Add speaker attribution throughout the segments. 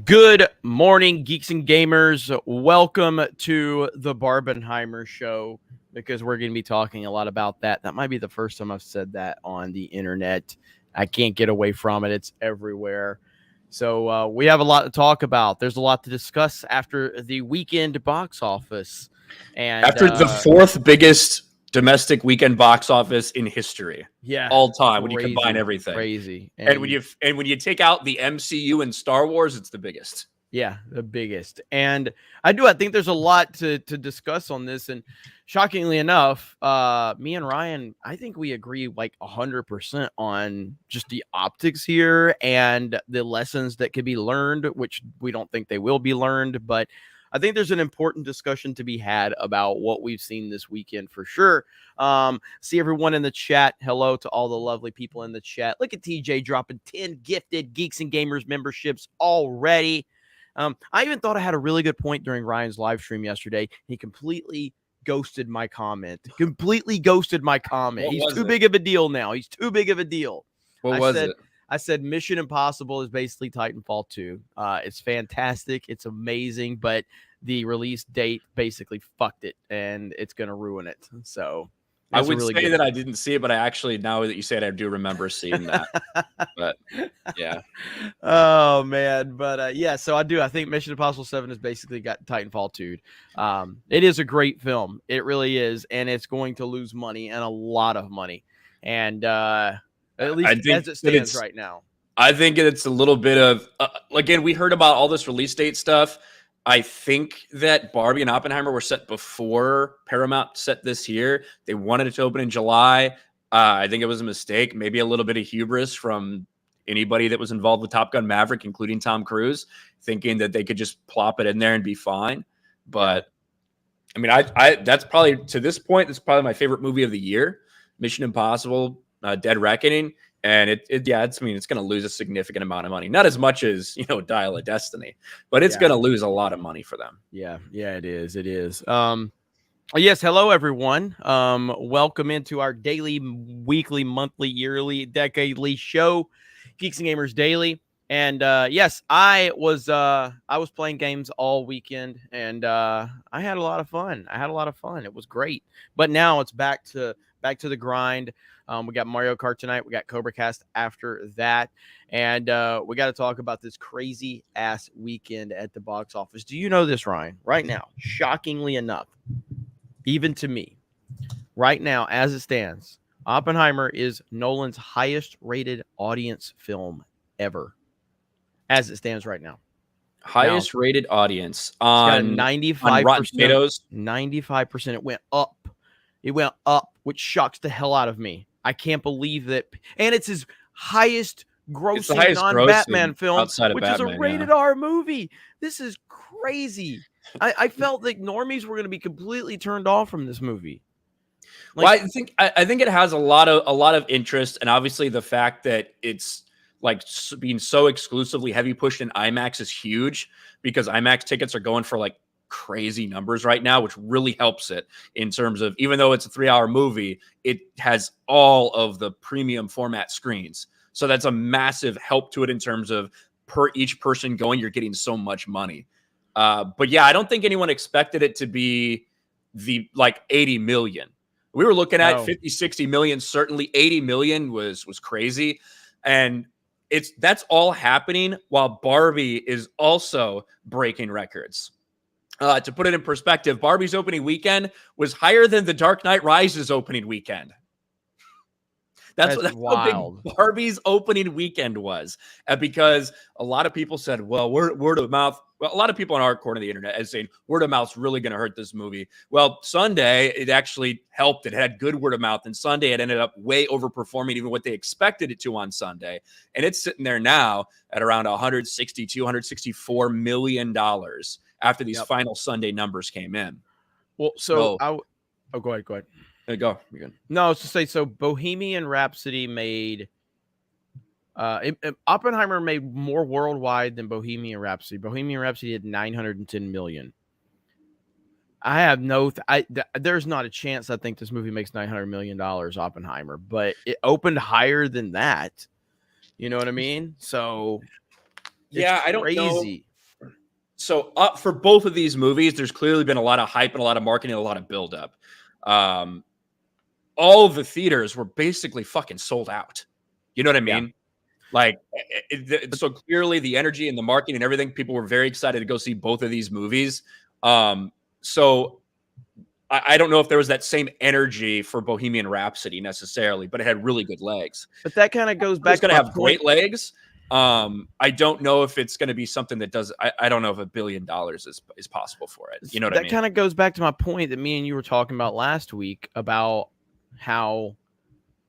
Speaker 1: Good morning, geeks and gamers. Welcome to the Barbenheimer show because we're going to be talking a lot about that. That might be the first time I've said that on the internet. I can't get away from it. It's everywhere. So we have a lot to talk about. There's a lot to discuss after the weekend box office. And
Speaker 2: after the fourth biggest domestic weekend box office in history, all time, when you combine everything,
Speaker 1: crazy,
Speaker 2: and when you take out the MCU and Star Wars, it's the biggest.
Speaker 1: Yeah, the biggest. And I think there's a lot to discuss on this. And shockingly enough, me and Ryan, I think we agree like 100% on just the optics here and the lessons that could be learned, which we don't think they will be learned. But I think there's an important discussion to be had about what we've seen this weekend for sure. See everyone in the chat. Hello to all the lovely people in the chat. Look at TJ dropping 10 gifted Geeks and Gamers memberships already. I even thought I had a really good point during Ryan's live stream yesterday. He completely ghosted my comment. He's too big of a deal now. He's too big of a deal.
Speaker 2: What was it?
Speaker 1: I said Mission Impossible is basically Titanfall 2. It's fantastic. It's amazing, but the release date basically fucked it, and it's going to ruin it. So
Speaker 2: I would say that I didn't see it, but I actually, now that you say it, I do remember seeing that. But yeah.
Speaker 1: Oh man. But yeah, so I think Mission Impossible 7 has basically got Titanfall 2. It is a great film. It really is, and it's going to lose money, and a lot of money. And at least as it stands right now.
Speaker 2: I think it's a little bit of again, we heard about all this release date stuff. I think that Barbie and Oppenheimer were set before Paramount set this year. They wanted it to open in July. I think it was a mistake, maybe a little bit of hubris from anybody that was involved with Top Gun Maverick, including Tom Cruise, thinking that they could just plop it in there and be fine. But I mean, I that's probably, to this point, it's probably my favorite movie of the year, Mission Impossible, Dead Reckoning. And it's going to lose a significant amount of money. Not as much as, Dial of Destiny, but it's going to lose a lot of money for them.
Speaker 1: Yeah, it is. It is. Yes, hello, everyone. Welcome into our daily, weekly, monthly, yearly, decadely show, Geeks and Gamers Daily. And yes, I was playing games all weekend, and I had a lot of fun. It was great. But now it's back to the grind. We got Mario Kart tonight. We got Cobra Cast after that. And we got to talk about this crazy ass weekend at the box office. Do you know this, Ryan? Right now, shockingly enough, even to me, right now, as it stands, Oppenheimer is Nolan's highest rated audience film ever. As it stands right now.
Speaker 2: Highest rated audience on
Speaker 1: 95%.
Speaker 2: Rotten Tomatoes.
Speaker 1: 95%. It went up. It went up, which shocks the hell out of me. I can't believe that. And it's his highest grossing non-Batman film, which is a rated R movie. This is crazy. I felt like normies were going to be completely turned off from this movie.
Speaker 2: Well, I think it has a lot of interest, and obviously the fact that it's like being so exclusively heavy pushed in IMAX is huge, because IMAX tickets are going for like crazy numbers right now, which really helps it in terms of, even though it's a 3-hour movie, it has all of the premium format screens. So that's a massive help to it in terms of per each person going, you're getting so much money. But yeah, I don't think anyone expected it to be the like 80 million. We were looking at 50, 60 million. Certainly 80 million was crazy. And that's all happening while Barbie is also breaking records. To put it in perspective, Barbie's opening weekend was higher than The Dark Knight Rises opening weekend. That's how big Barbie's opening weekend was. Because a lot of people said, well, word of mouth. Well, a lot of people on our corner of the internet is saying word of mouth's really going to hurt this movie. Well, Sunday, it actually helped. It had good word of mouth. And Sunday, it ended up way overperforming even what they expected it to on Sunday. And it's sitting there now at around $160, $264 million after these final Sunday numbers came in.
Speaker 1: Well, so go ahead.
Speaker 2: Go. You're good.
Speaker 1: No, I was to say, so Bohemian Rhapsody made Oppenheimer made more worldwide than Bohemian Rhapsody. Bohemian Rhapsody did 910 million. I have there's not a chance I think this movie makes $900 million, Oppenheimer, but it opened higher than that. You know what I mean? So
Speaker 2: yeah, I don't know. So for both of these movies, there's clearly been a lot of hype and a lot of marketing, and a lot of buildup. All of the theaters were basically fucking sold out. You know what I mean?
Speaker 1: Yeah.
Speaker 2: Like, so clearly the energy and the marketing and everything, people were very excited to go see both of these movies. So I don't know if there was that same energy for Bohemian Rhapsody necessarily, but it had really good legs.
Speaker 1: But that kind of goes back
Speaker 2: It's going to
Speaker 1: my
Speaker 2: have great legs. I don't know if it's going to be something that does. I don't know if $1 billion is possible for it. You know what I mean?
Speaker 1: That kind of goes back to my point that me and you were talking about last week about how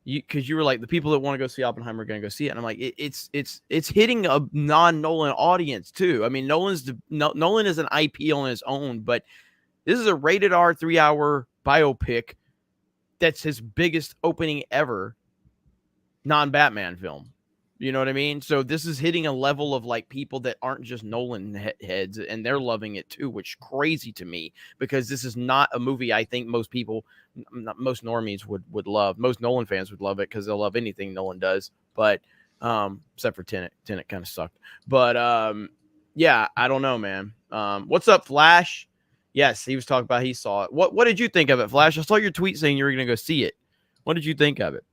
Speaker 1: because you were like, the people that want to go see Oppenheimer are going to go see it, and I'm like, it's hitting a non-Nolan audience too. I mean, Nolan is an IP on his own, but this is a rated R 3-hour biopic that's his biggest opening ever non-Batman film. You know what I mean? So this is hitting a level of like people that aren't just Nolan heads, and they're loving it too, which is crazy to me because this is not a movie I think most people, most normies would love. Most Nolan fans would love it because they'll love anything Nolan does. But except for Tenet. Tenet kind of sucked. But yeah, I don't know, man. What's up, Flash? Yes, he was talking about he saw it. What did you think of it, Flash? I saw your tweet saying you were going to go see it. What did you think of it?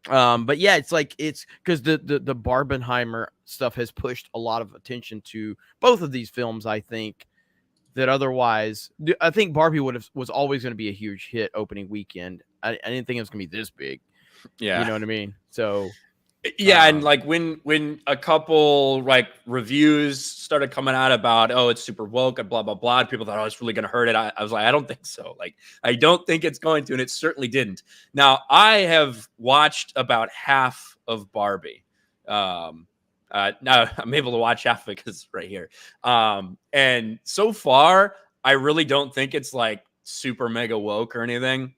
Speaker 1: But yeah, it's like it's because the Barbenheimer stuff has pushed a lot of attention to both of these films. I think that otherwise, I think Barbie was always going to be a huge hit opening weekend. I didn't think it was going to be this big.
Speaker 2: Yeah,
Speaker 1: you know what I mean. So
Speaker 2: yeah, and like when a couple like reviews started coming out about it's super woke and blah blah blah, people thought it's really going to hurt it. I was like, I don't think so. Like, I don't think it's going to, and it certainly didn't. Now I have watched about half of Barbie. Now I'm able to watch half of it because it's right here. And so far, I really don't think it's like super mega woke or anything.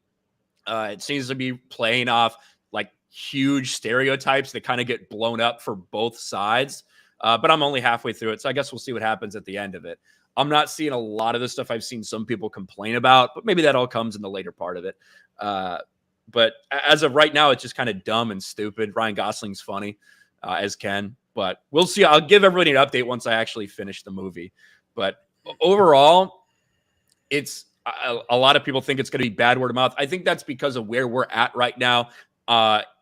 Speaker 2: It seems to be playing off like huge stereotypes that kind of get blown up for both sides. But I'm only halfway through it, so I guess we'll see what happens at the end of it. I'm not seeing a lot of the stuff I've seen some people complain about, but maybe that all comes in the later part of it. But as of right now, it's just kind of dumb and stupid. Ryan Gosling's funny as Ken, but we'll see. I'll give everybody an update once I actually finish the movie. But overall, it's a lot of people think it's going to be bad word of mouth. I think that's because of where we're at right now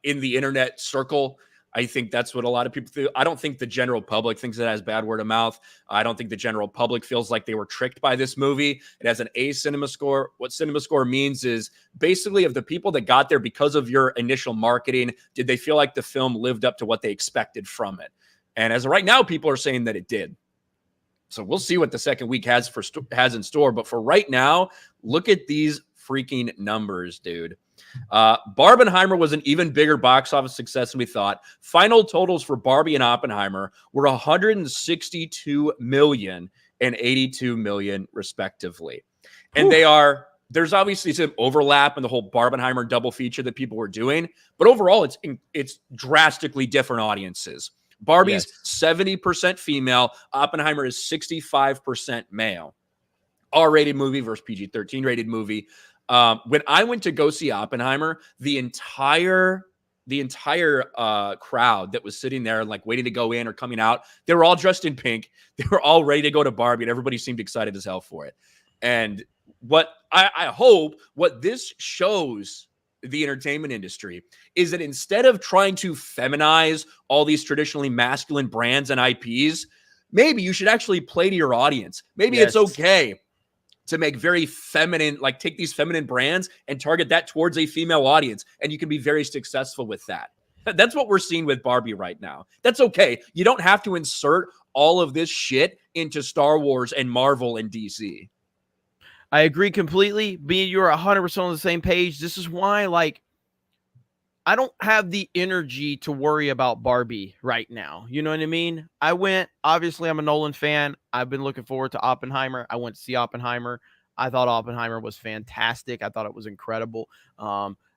Speaker 2: in the internet circle. I think that's what a lot of people do. I don't think the general public thinks it has bad word of mouth. I don't think the general public feels like they were tricked by this movie. It has an A cinema score. What cinema score means is basically of the people that got there because of your initial marketing, did they feel like the film lived up to what they expected from it? And as of right now, people are saying that it did. So we'll see what the second week has in store. But for right now, look at these freaking numbers, dude. Barbenheimer was an even bigger box office success than we thought. Final totals for Barbie and Oppenheimer were 162 million and 82 million respectively. And there's obviously some overlap in the whole Barbenheimer double feature that people were doing, but overall it's drastically different audiences. Barbie's 70% female, Oppenheimer is 65% male. R-rated movie versus PG-13 rated movie. When I went to go see Oppenheimer, the entire crowd that was sitting there like waiting to go in or coming out, they were all dressed in pink. They were all ready to go to Barbie, and everybody seemed excited as hell for it. And what I hope what this shows the entertainment industry is that instead of trying to feminize all these traditionally masculine brands and IPs, maybe you should actually play to your audience. Maybe it's okay to make very feminine, like take these feminine brands and target that towards a female audience. And you can be very successful with that. That's what we're seeing with Barbie right now. That's okay. You don't have to insert all of this shit into Star Wars and Marvel and DC.
Speaker 1: I agree completely. Being you're 100% on the same page. This is why, like, I don't have the energy to worry about Barbie right now. You know what I mean? Obviously, I'm a Nolan fan. I've been looking forward to Oppenheimer. I went to see Oppenheimer. I thought Oppenheimer was fantastic. I thought it was incredible.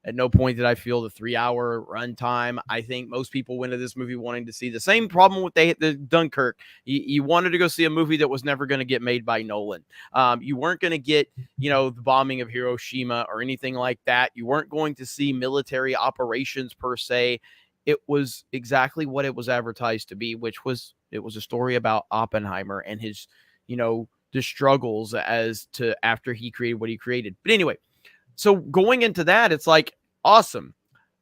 Speaker 1: At no point did I feel the 3-hour runtime. I think most people went to this movie wanting to see the same problem with the Dunkirk. You wanted to go see a movie that was never going to get made by Nolan. You weren't going to get, the bombing of Hiroshima or anything like that. You weren't going to see military operations per se. It was exactly what it was advertised to be, which was it was a story about Oppenheimer and his the struggles as to after he created what he created. But anyway, so going into that, it's like, awesome.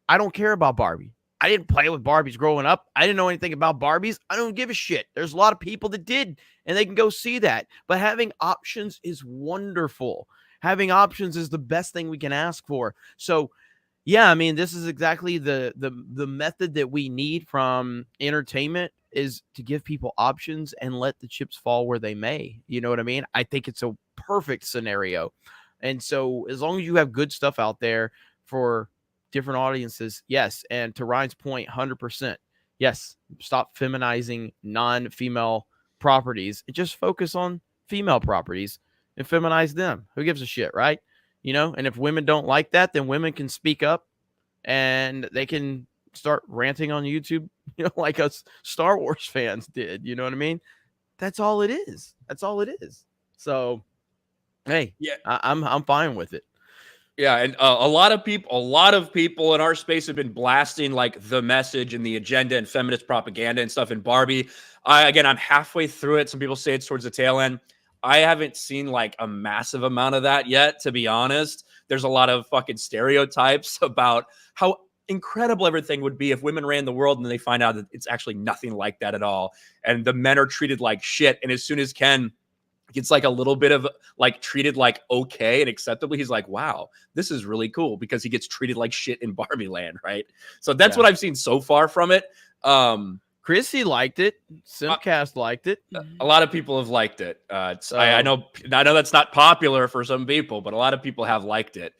Speaker 1: I don't care about Barbie. I didn't play with Barbies growing up. I didn't know anything about Barbies. I don't give a shit. There's a lot of people that did, and they can go see that. But having options is wonderful. Having options is the best thing we can ask for. So, yeah, I mean, this is exactly the method that we need from entertainment, is to give people options and let the chips fall where they may. You know what I mean? I think it's a perfect scenario. And so as long as you have good stuff out there for different audiences, yes. And to Ryan's point, 100%, yes. Stop feminizing non-female properties and just focus on female properties and feminize them. Who gives a shit, right? And if women don't like that, then women can speak up and they can start ranting on YouTube, like us Star Wars fans did. You know what I mean? That's all it is. That's all it is. So, hey, yeah, I'm fine with it.
Speaker 2: Yeah, and a lot of people in our space have been blasting like the message and the agenda and feminist propaganda and stuff in Barbie. I'm halfway through it. Some people say it's towards the tail end. I haven't seen like a massive amount of that yet, to be honest. There's a lot of fucking stereotypes about how incredible everything would be if women ran the world, and then they find out that it's actually nothing like that at all. And the men are treated like shit. And as soon as Ken gets like a little bit of like treated like okay and acceptably, he's like, wow, this is really cool, because he gets treated like shit in Barbie land, right? So that's what I've seen so far from it.
Speaker 1: Chrissy liked it. Simcast liked it.
Speaker 2: A lot of people have liked it. I know that's not popular for some people, but a lot of people have liked it.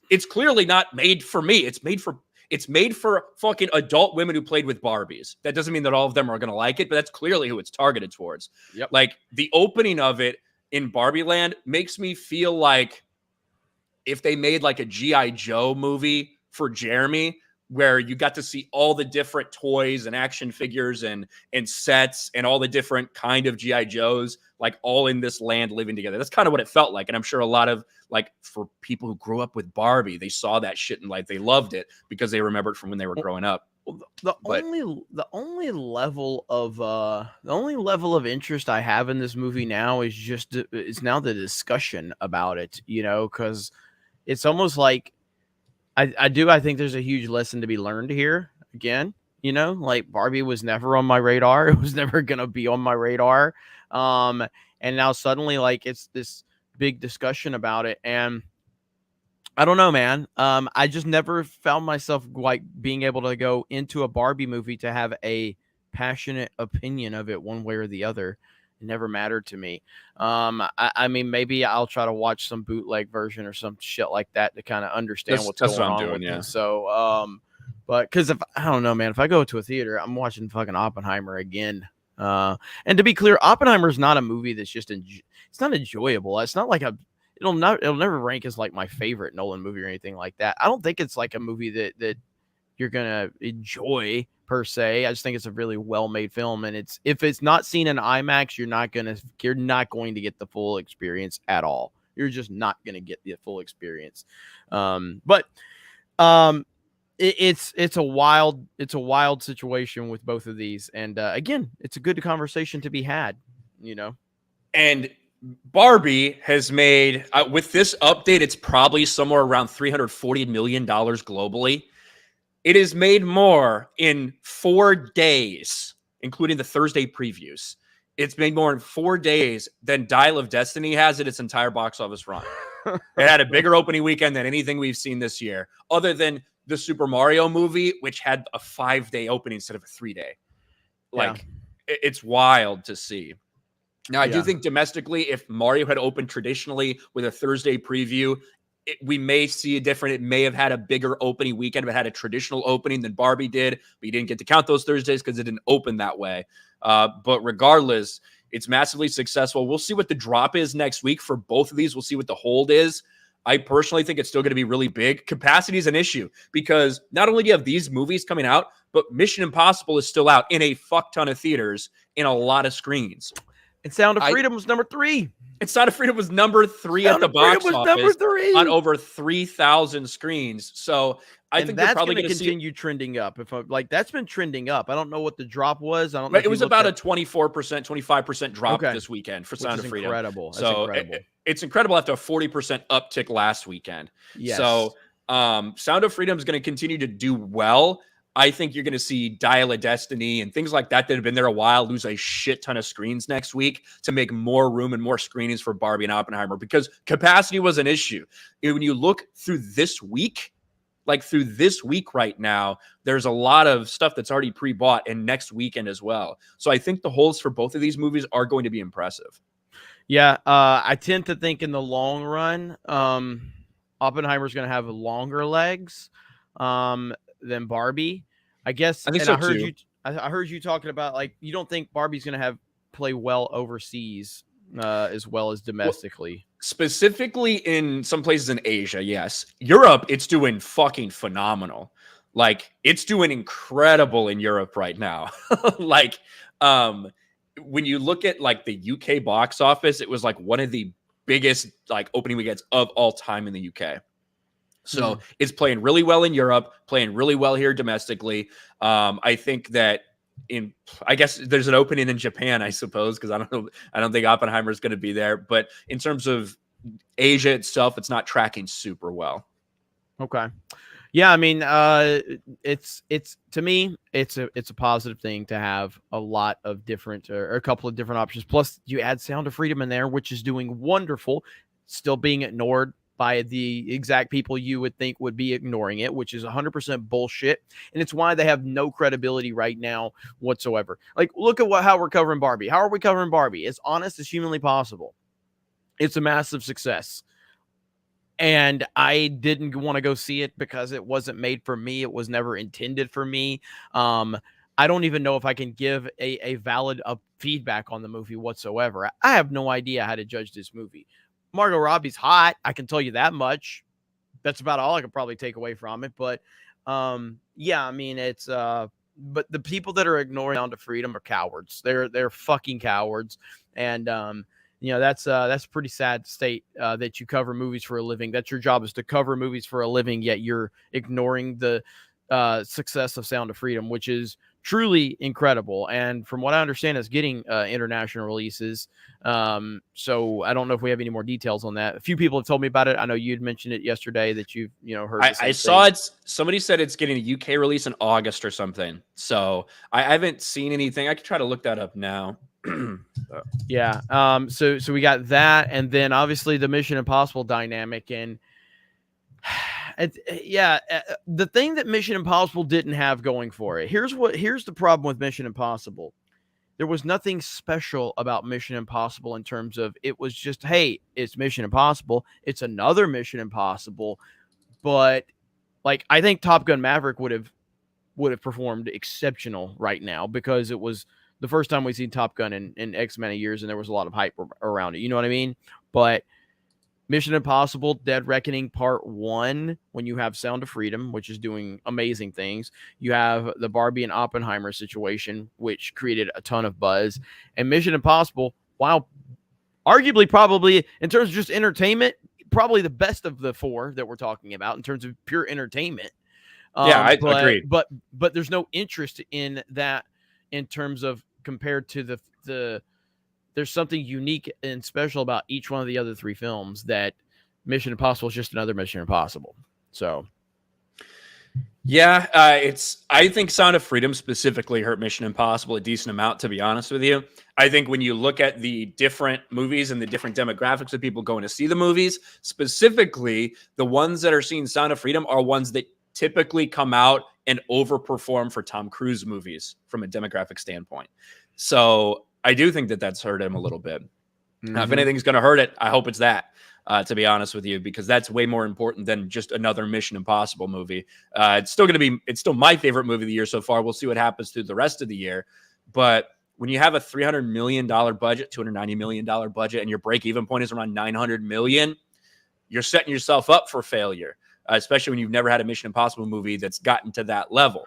Speaker 2: It's clearly not made for me. It's made for fucking adult women who played with Barbies. That doesn't mean that all of them are going to like it, but that's clearly who it's targeted towards.
Speaker 1: Yep.
Speaker 2: Like the opening of it in Barbie land makes me feel like if they made like a G.I. Joe movie for Jeremy, where you got to see all the different toys and action figures and sets and all the different kind of G.I. Joes, like all in this land living together. That's kind of what it felt like. And I'm sure a lot of like, for people who grew up with Barbie, they saw that shit and like, they loved it because they remembered from when they were growing up.
Speaker 1: The only level of interest I have in this movie now is now the discussion about it, because it's almost like, I think there's a huge lesson to be learned here. Again, like Barbie was never on my radar. It was never going to be on my radar. And now suddenly like it's this big discussion about it. And I don't know, man. I just never found myself like being able to go into a Barbie movie to have a passionate opinion of it one way or the other. It never mattered to me. I mean, maybe I'll try to watch some bootleg version or some shit like that to kind of understand what's going on with it. So, but because I don't know, man, if I go to a theater, I'm watching fucking Oppenheimer again. And to be clear, Oppenheimer is not a movie that's just it's not enjoyable. It's not like it'll never rank as like my favorite Nolan movie or anything like that. I don't think it's like a movie that you're gonna enjoy per se. I just think it's a really well-made film, and if it's not seen in IMAX, you're not going to get the full experience at all. You're just not going to get the full experience. But it's a wild situation with both of these, and again, it's a good conversation to be had,
Speaker 2: And Barbie has made with this update, it's probably somewhere around $340 million globally. It has made more in 4 days, including the Thursday previews. It's made more in 4 days than Dial of Destiny has in its entire box office run. It had a bigger opening weekend than anything we've seen this year, other than the Super Mario movie, which had a 5-day opening instead of a 3-day. Like, it's wild to see. Now, I do think domestically, if Mario had opened traditionally with a Thursday preview, we may see it may have had a bigger opening weekend, but had a traditional opening than Barbie did. But you didn't get to count those Thursdays because it didn't open that way. But regardless, it's massively successful. We'll see what the drop is next week for both of these. We'll see what the hold is. I personally think it's still going to be really big. Capacity is an issue because not only do you have these movies coming out, but Mission Impossible is still out in a fuck ton of theaters in a lot of screens.
Speaker 1: And Sound of Freedom was number 3.
Speaker 2: And Sound of Freedom was number 3 at the box office on over 3,000 screens. So I think
Speaker 1: that's
Speaker 2: probably
Speaker 1: going to continue trending up. If that's been trending up. I don't know what the drop was. I don't know.
Speaker 2: It was about a 24%, 25% drop this weekend for Sound of Freedom.
Speaker 1: Incredible.
Speaker 2: So it's incredible after a 40% uptick last weekend.
Speaker 1: Yes.
Speaker 2: So Sound of Freedom is going to continue to do well. I think you're going to see Dial of Destiny and things like that have been there a while lose a shit ton of screens next week to make more room and more screenings for Barbie and Oppenheimer, because capacity was an issue. When you look through this week, right now, there's a lot of stuff that's already pre-bought and next weekend as well. So I think the holds for both of these movies are going to be impressive.
Speaker 1: Yeah, I tend to think in the long run, Oppenheimer's going to have longer legs than Barbie, I guess.
Speaker 2: I think so too.
Speaker 1: I heard you talking about, like, you don't think Barbie's going to play well overseas as well as domestically.
Speaker 2: Well, specifically in some places in Asia, yes. Europe, it's doing fucking phenomenal. Like, it's doing incredible in Europe right now. Like, when you look at like the UK box office, it was like one of the biggest like opening weekends of all time in the UK. So it's playing really well in Europe, playing really well here domestically. I think that I guess there's an opening in Japan, I suppose, because I don't think Oppenheimer is going to be there. But in terms of Asia itself, it's not tracking super well.
Speaker 1: Okay. Yeah, I mean, it's to me, it's a positive thing to have a lot of different or a couple of different options. Plus, you add Sound of Freedom in there, which is doing wonderful, still being ignored by the exact people you would think would be ignoring it, which is 100% bullshit. And it's why they have no credibility right now whatsoever. Like, look at how we're covering Barbie. How are we covering Barbie? As honest as humanly possible. It's a massive success. And I didn't want to go see it because it wasn't made for me. It was never intended for me. I don't even know if I can give a valid feedback on the movie whatsoever. I have no idea how to judge this movie. Margot Robbie's hot. I can tell you that much. That's about all I could probably take away from it. But yeah, I mean, it's but the people that are ignoring Sound of Freedom are cowards. They're fucking cowards. And you know, that's pretty sad to state that you cover movies for a living. That's your job, is to cover movies for a living, yet you're ignoring the success of Sound of Freedom, which is truly incredible. And from what I understand, it's getting international releases. So I don't know if we have any more details on that. A few people have told me about it. I know you'd mentioned it yesterday that you've heard.
Speaker 2: I saw it. Somebody said it's getting a UK release in August or something. So I haven't seen anything. I could try to look that up now.
Speaker 1: Yeah. So we got that, and then obviously the Mission Impossible dynamic, and the thing that Mission Impossible didn't have going for it. Here's the problem with Mission Impossible. There was nothing special about Mission Impossible in terms of, it was just, hey, it's Mission Impossible. It's another Mission Impossible. But like, I think Top Gun Maverick would have performed exceptional right now, because it was the first time we've seen Top Gun in X amount of years, and there was a lot of hype around it. You know what I mean? But Mission Impossible Dead Reckoning Part 1, when you have Sound of Freedom, which is doing amazing things, you have the Barbie and Oppenheimer situation, which created a ton of buzz, and Mission Impossible, while arguably probably in terms of just entertainment, probably the best of the four that we're talking about in terms of pure entertainment.
Speaker 2: Yeah, I agree.
Speaker 1: But there's no interest in that in terms of, compared to the there's something unique and special about each one of the other three films, that Mission Impossible is just another Mission Impossible. So,
Speaker 2: yeah, I think Sound of Freedom specifically hurt Mission Impossible a decent amount, to be honest with you. I think when you look at the different movies and the different demographics of people going to see the movies, specifically the ones that are seeing Sound of Freedom are ones that typically come out and overperform for Tom Cruise movies from a demographic standpoint. So I do think that that's hurt him a little bit. Now, if anything's going to hurt it, I hope it's that, to be honest with you, because that's way more important than just another Mission Impossible movie. It's still my favorite movie of the year so far. We'll see what happens through the rest of the year. But when you have a $300 million budget, $290 million budget, and your break-even point is around $900 million, you're setting yourself up for failure, especially when you've never had a Mission Impossible movie that's gotten to that level.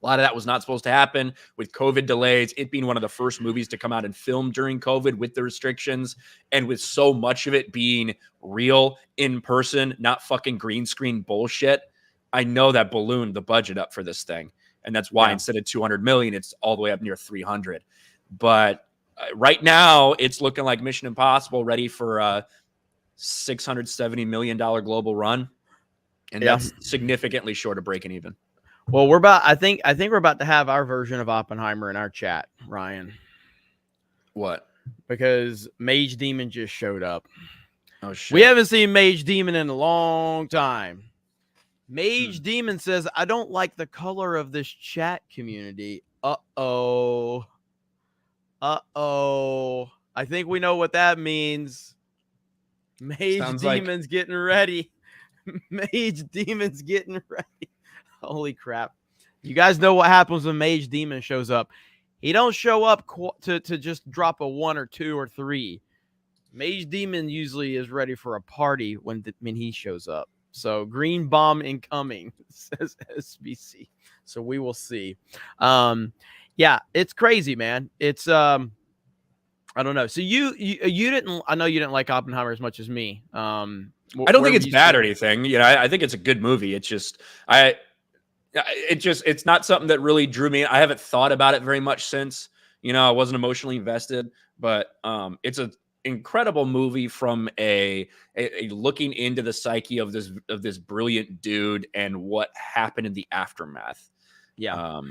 Speaker 2: A lot of that was not supposed to happen with COVID delays, it being one of the first movies to come out and film during COVID with the restrictions, and with so much of it being real, in person, not fucking green screen bullshit. I know that ballooned the budget up for this thing. And that's why instead of 200 million, it's all the way up near 300. But right now, it's looking like Mission Impossible ready for a $670 million global run. And that's significantly short of breaking even.
Speaker 1: Well, I think we're about to have our version of Oppenheimer in our chat, Ryan.
Speaker 2: What?
Speaker 1: Because Mage Demon just showed up.
Speaker 2: Oh shit.
Speaker 1: We haven't seen Mage Demon in a long time. Mage Demon says, I don't like the color of this chat community. Uh-oh. I think we know what that means. Mage Demon's getting ready. Mage Demon's getting ready. Holy crap. You guys know what happens when Mage Demon shows up. He don't show up to just drop a 1 or 2 or 3. Mage Demon usually is ready for a party when he shows up. So green bomb incoming, says SBC. So we will see. Yeah, it's crazy, man. It's I don't know. So you didn't. I know you didn't like Oppenheimer as much as me. I
Speaker 2: don't think it's bad or anything. You know, I think it's a good movie. It's just it's not something that really drew me. I haven't thought about it very much since. You know, I wasn't emotionally invested, but it's an incredible movie from a looking into the psyche of this brilliant dude and what happened in the aftermath.
Speaker 1: Yeah.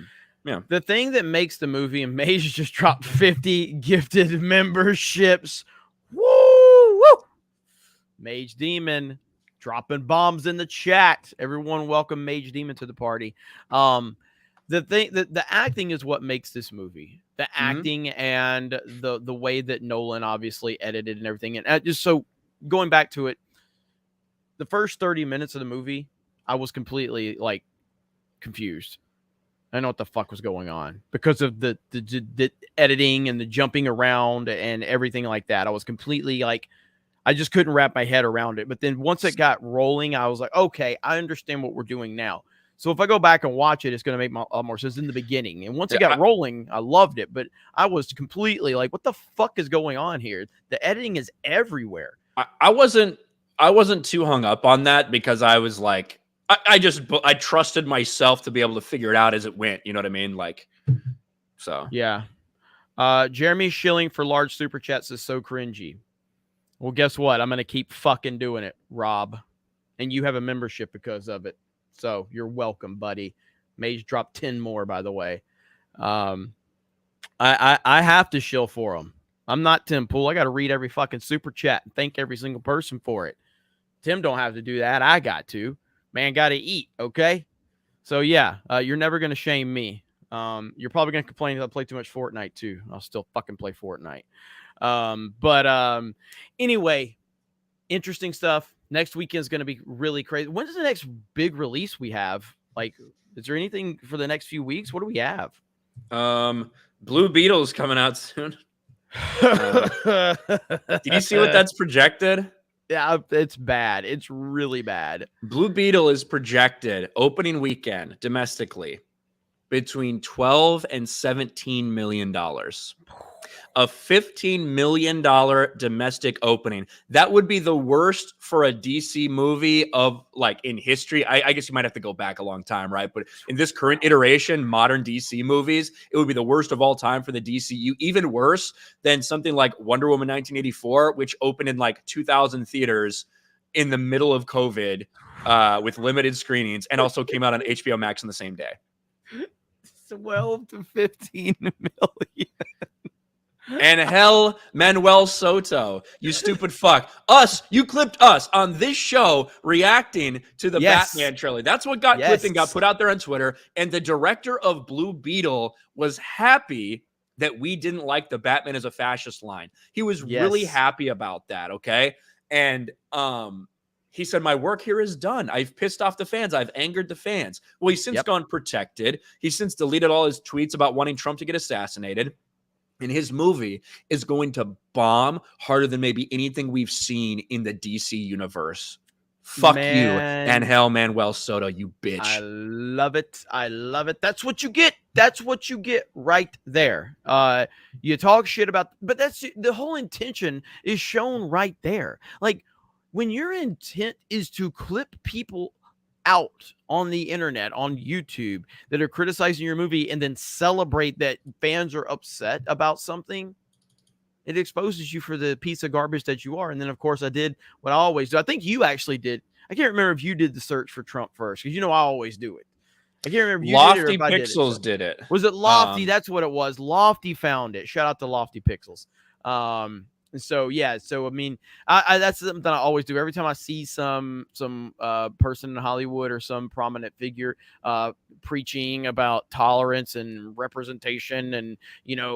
Speaker 1: Yeah. The thing that makes the movie, and Mage just dropped 50 gifted memberships. Woo! Mage Demon dropping bombs in the chat. Everyone welcome Mage Demon to the party. The acting is what makes this movie. The acting and the way that Nolan obviously edited and everything. And just so going back to it, the first 30 minutes of the movie, I was completely like confused. I know what the fuck was going on because of the editing and the jumping around and everything like that. I was completely like, I just couldn't wrap my head around it. But then once it got rolling, I was like, okay, I understand what we're doing now. So if I go back and watch it, it's going to make a lot more sense in the beginning. And once it got rolling, I loved it. But I was completely like, what the fuck is going on here? The editing is everywhere.
Speaker 2: I wasn't too hung up on that because I was like, I trusted myself to be able to figure it out as it went. You know what I mean? Like, so.
Speaker 1: Yeah. Jeremy Schilling for large super chats is so cringy. Well, guess what? I'm going to keep fucking doing it, Rob. And you have a membership because of it. So you're welcome, buddy. Mage dropped 10 more, by the way. I have to shill for them. I'm not Tim Pool. I got to read every fucking super chat and thank every single person for it. Tim don't have to do that. I got to. Man got to eat, okay? So, yeah, you're never going to shame me. You're probably going to complain that I play too much Fortnite, too. I'll still fucking play Fortnite. Anyway, interesting stuff. Next weekend is going to be really crazy. When's the next big release we have? Like, is there anything for the next few weeks? What do we have?
Speaker 2: Blue Beetle is coming out soon. Do you see what that's projected?
Speaker 1: Yeah, it's bad. It's really bad.
Speaker 2: Blue Beetle is projected opening weekend domestically between $12 and $17 million. A $15 million domestic opening. That would be the worst for a DC movie of like in history. I guess you might have to go back a long time, right? But in this current iteration, modern DC movies, it would be the worst of all time for the DCU. Even worse than something like Wonder Woman 1984, which opened in like 2,000 theaters in the middle of COVID with limited screenings and also came out on HBO Max on the same day.
Speaker 1: 12 to 15 million.
Speaker 2: And hell, Manuel Soto, you stupid fuck. You clipped us on this show reacting to the Batman trailer. That's what got clipped and got put out there on Twitter. And the director of Blue Beetle was happy that we didn't like the Batman as a fascist line. He was really happy about that, okay? And he said, my work here is done. I've pissed off the fans. I've angered the fans. Well, he's since gone protected. He's since deleted all his tweets about wanting Trump to get assassinated. And his movie is going to bomb harder than maybe anything we've seen in the DC universe Fuck you
Speaker 1: Man,
Speaker 2: and hell Manuel Soto, you bitch.
Speaker 1: I love it. I love it. That's what you get. That's what you get right there. You talk shit about, but that's the whole intention is shown right there. Like when your intent is to clip people out on the internet, on YouTube that are criticizing your movie and then celebrate that fans are upset about something, it exposes you for the piece of garbage that you are. And then, of course, I did what I always do. I think you actually did. I can't remember if you did the search for Trump first because I always do it. I can't remember if you did it or
Speaker 2: Lofty
Speaker 1: if I did it.
Speaker 2: Pixels
Speaker 1: So.
Speaker 2: did it.
Speaker 1: Was it Lofty? That's what it was. Lofty found it. Shout out to Lofty Pixels. And so yeah, so I mean, I that's something I always do. Every time I see some person in Hollywood or some prominent figure preaching about tolerance and representation and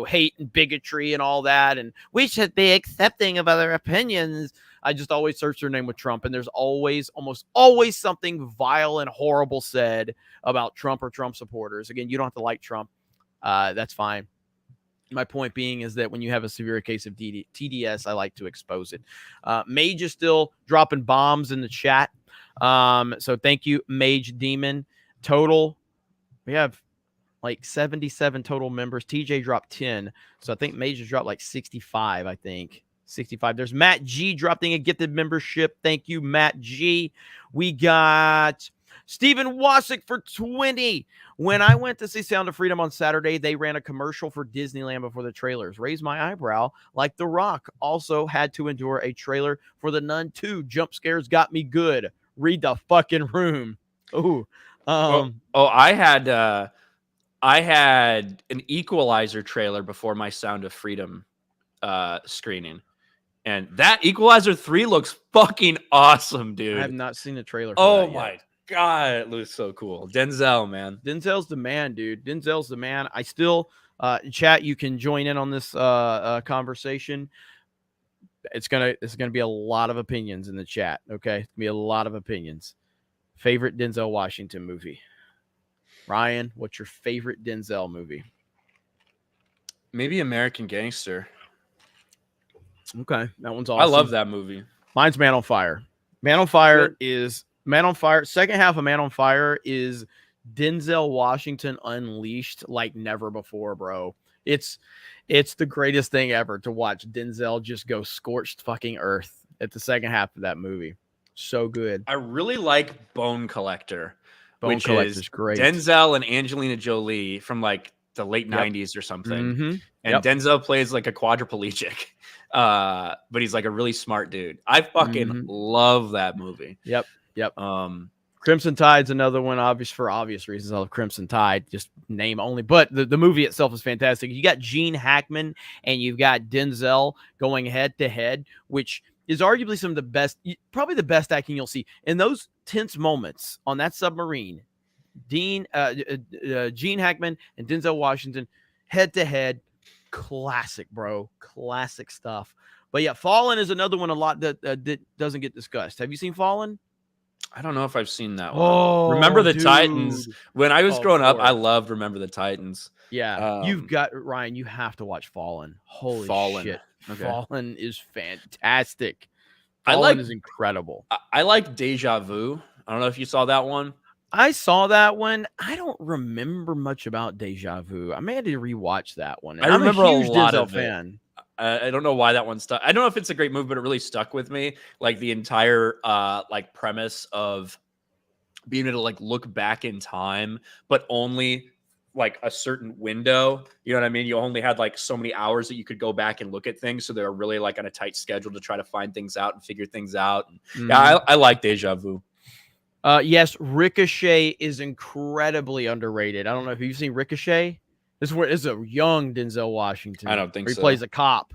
Speaker 1: hate and bigotry and all that, and we should be accepting of other opinions, I just always search their name with Trump, and there's almost always something vile and horrible said about Trump or Trump supporters. Again, you don't have to like Trump. That's fine. My point being is that when you have a severe case of TDS, I like to expose it. Mage is still dropping bombs in the chat. So thank you, Mage Demon. Total, we have like 77 total members. TJ dropped 10. So I think Mage has dropped like 65, I think. 65. There's Matt G dropping a gifted membership. Thank you, Matt G. We got Stephen Wasick for 20. When I went to see Sound of Freedom on Saturday, they ran a commercial for Disneyland before the trailers. Raised my eyebrow like The Rock. Also had to endure a trailer for The Nun 2. Jump scares got me good. Read the fucking room. Ooh.
Speaker 2: I had an Equalizer trailer before my Sound of Freedom screening. And that Equalizer 3 looks fucking awesome, dude.
Speaker 1: I have not seen the trailer
Speaker 2: for
Speaker 1: that
Speaker 2: my
Speaker 1: yet.
Speaker 2: God, it looks so cool. Denzel, man.
Speaker 1: Denzel's the man, dude. Denzel's the man. I still, chat, you can join in on this conversation. It's gonna be a lot of opinions in the chat, okay? It's gonna be a lot of opinions. Favorite Denzel Washington movie? Ryan, what's your favorite Denzel movie?
Speaker 2: Maybe American Gangster.
Speaker 1: Okay, that one's awesome.
Speaker 2: I love that movie.
Speaker 1: Mine's Man on Fire. Man on Fire is Man on Fire. Second half of Man on Fire is Denzel Washington unleashed like never before, bro. It's the greatest thing ever to watch Denzel just go scorched fucking earth at the second half of that movie. So good.
Speaker 2: I really like Bone Collector.
Speaker 1: Bone Collector's great.
Speaker 2: Denzel and Angelina Jolie from like the late 90s or something.
Speaker 1: Mm-hmm.
Speaker 2: And Denzel plays like a quadriplegic. But he's like a really smart dude. I fucking love that movie.
Speaker 1: Yep. Crimson Tide's another one, for obvious reasons. I love Crimson Tide, just name only. But the movie itself is fantastic. You got Gene Hackman and you've got Denzel going head to head, which is arguably some of the best, probably the best acting you'll see. In those tense moments on that submarine, Gene Hackman and Denzel Washington head to head. Classic, bro. Classic stuff. But yeah, Fallen is another one a lot that doesn't get discussed. Have you seen Fallen?
Speaker 2: I don't know if I've seen that one. Remember the Titans. When I was growing up, I loved Remember the Titans.
Speaker 1: Yeah. You've got, Ryan, you have to watch Fallen. Holy shit. Okay. Fallen is fantastic. Fallen is incredible.
Speaker 2: I like Deja Vu. I don't know if you saw that one.
Speaker 1: I saw that one. I don't remember much about Deja Vu. I may have to rewatch that one.
Speaker 2: I remember
Speaker 1: I'm a huge
Speaker 2: a lot
Speaker 1: Denzel
Speaker 2: of
Speaker 1: fan.
Speaker 2: I don't know why that one stuck. I don't know if it's a great movie, but it really stuck with me. Like the entire like premise of being able to like look back in time, but only like a certain window. You know what I mean? You only had like so many hours that you could go back and look at things. So they're really like on a tight schedule to try to find things out and figure things out. And, yeah, I like Deja Vu.
Speaker 1: Yes, Ricochet is incredibly underrated. I don't know if you've seen Ricochet. This is a young Denzel Washington.
Speaker 2: I don't think so.
Speaker 1: He plays a cop.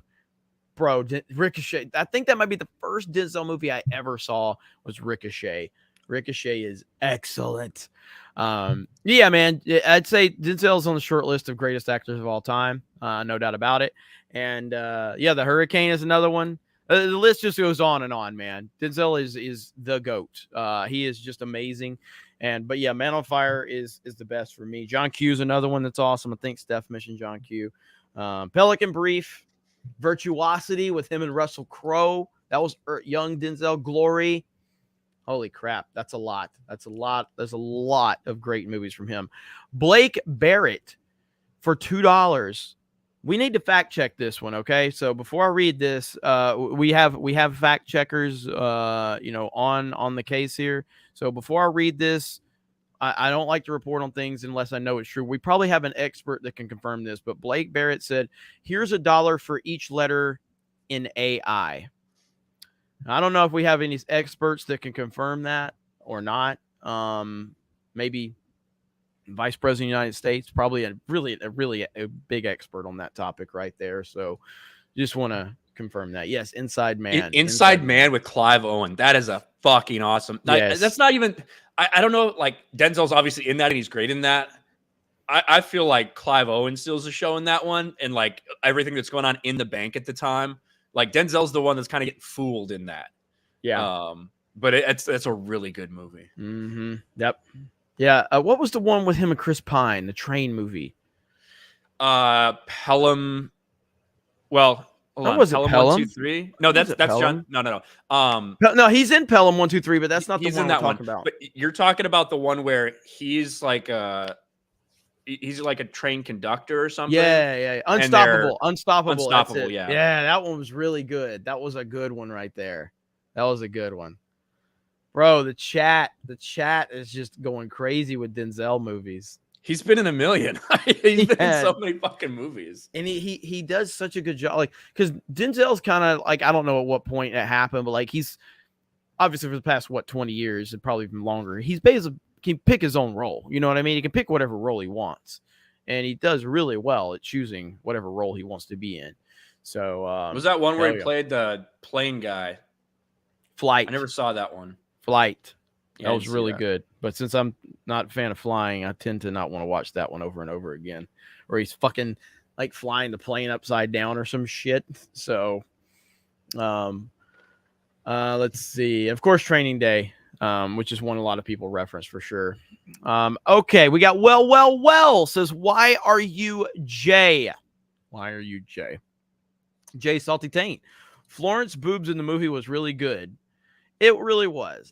Speaker 1: Bro, Ricochet. I think that might be the first Denzel movie I ever saw was Ricochet. Ricochet is excellent. Yeah, man. I'd say Denzel's on the short list of greatest actors of all time. No doubt about it. And yeah, The Hurricane is another one. The list just goes on and on, man. Denzel is the GOAT. He is just amazing. But yeah, Man on Fire is the best for me. John Q is another one that's awesome. I think Steph mentioned John Q. Pelican Brief, Virtuosity with him and Russell Crowe. That was young Denzel. Glory. Holy crap. That's a lot. That's a lot. There's a lot of great movies from him. Blake Barrett for $2. We need to fact check this one, okay? So before I read this, we have fact checkers, on the case here. So before I read this, I don't like to report on things unless I know it's true. We probably have an expert that can confirm this, but Blake Barrett said, "Here's $1 for each letter in AI." I don't know if we have any experts that can confirm that or not. Maybe Vice President of the United States, probably a really big expert on that topic right there. So just want to confirm that. Yes, Inside Man.
Speaker 2: Inside Man with Clive Owen. That is a fucking awesome.
Speaker 1: Yes.
Speaker 2: That's not even, I don't know, like Denzel's obviously in that and he's great in that. I feel like Clive Owen steals the show in that one, and like everything that's going on in the bank at the time. Like Denzel's the one that's kind of getting fooled in that.
Speaker 1: Yeah.
Speaker 2: But it's a really good movie.
Speaker 1: Mm-hmm. Yep. Yeah. What was the one with him and Chris Pine, the train movie?
Speaker 2: Pelham. Well, hold on.
Speaker 1: Was it Pelham?
Speaker 2: 1, 2, 3. No, that's John. No.
Speaker 1: No, he's in Pelham 1, 2, 3, but that's not the one
Speaker 2: we're
Speaker 1: talking about.
Speaker 2: But you're talking about the one where he's like a train conductor or something.
Speaker 1: Yeah. Unstoppable.
Speaker 2: Yeah.
Speaker 1: Yeah, that one was really good. That was a good one right there. That was a good one. Bro, the chat is just going crazy with Denzel movies.
Speaker 2: He's been in a million. He's been in so many fucking movies.
Speaker 1: And he does such a good job. Like, because Denzel's kind of like, I don't know at what point it happened, but like he's obviously for the past 20 years and probably even longer, he's basically can pick his own role. You know what I mean? He can pick whatever role he wants. And he does really well at choosing whatever role he wants to be in. So
Speaker 2: was that one where he played the plane guy?
Speaker 1: Flight.
Speaker 2: I never saw that one.
Speaker 1: Flight. That was really good. But since I'm not a fan of flying, I tend to not want to watch that one over and over again. Where he's fucking like flying the plane upside down or some shit. So let's see. Of course, Training Day, which is one a lot of people reference for sure. Okay, we got well says, why are you Jay? Why are you Jay? Jay Salty Taint. Florence boobs in the movie was really good. It really was.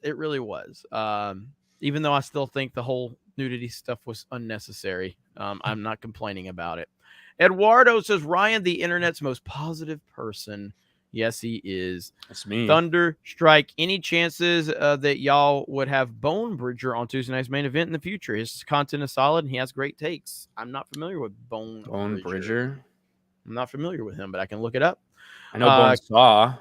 Speaker 1: Even though I still think the whole nudity stuff was unnecessary. I'm not complaining about it. Eduardo says, Ryan, the internet's most positive person. Yes, he is.
Speaker 2: That's me.
Speaker 1: Thunder Strike. Any chances that y'all would have Bone Bridger on Tuesday night's main event in the future? His content is solid and he has great takes. I'm not familiar with Bone Bridger. I'm not familiar with him, but I can look it up.
Speaker 2: I know Bone Saw.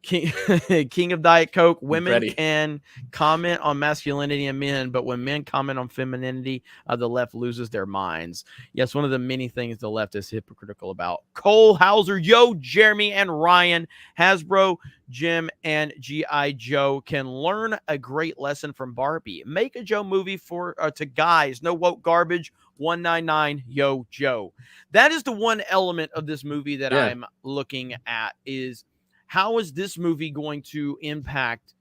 Speaker 1: King of Diet Coke. Women can comment on masculinity in men, but when men comment on femininity, the left loses their minds. Yes, one of the many things the left is hypocritical about. Cole Hauser, yo, Jeremy and Ryan, Hasbro, Jim, and G.I. Joe can learn a great lesson from Barbie. Make a Joe movie to guys. No woke garbage. 199, yo, Joe. That is the one element of this movie that I'm looking at is, how is this movie going to impact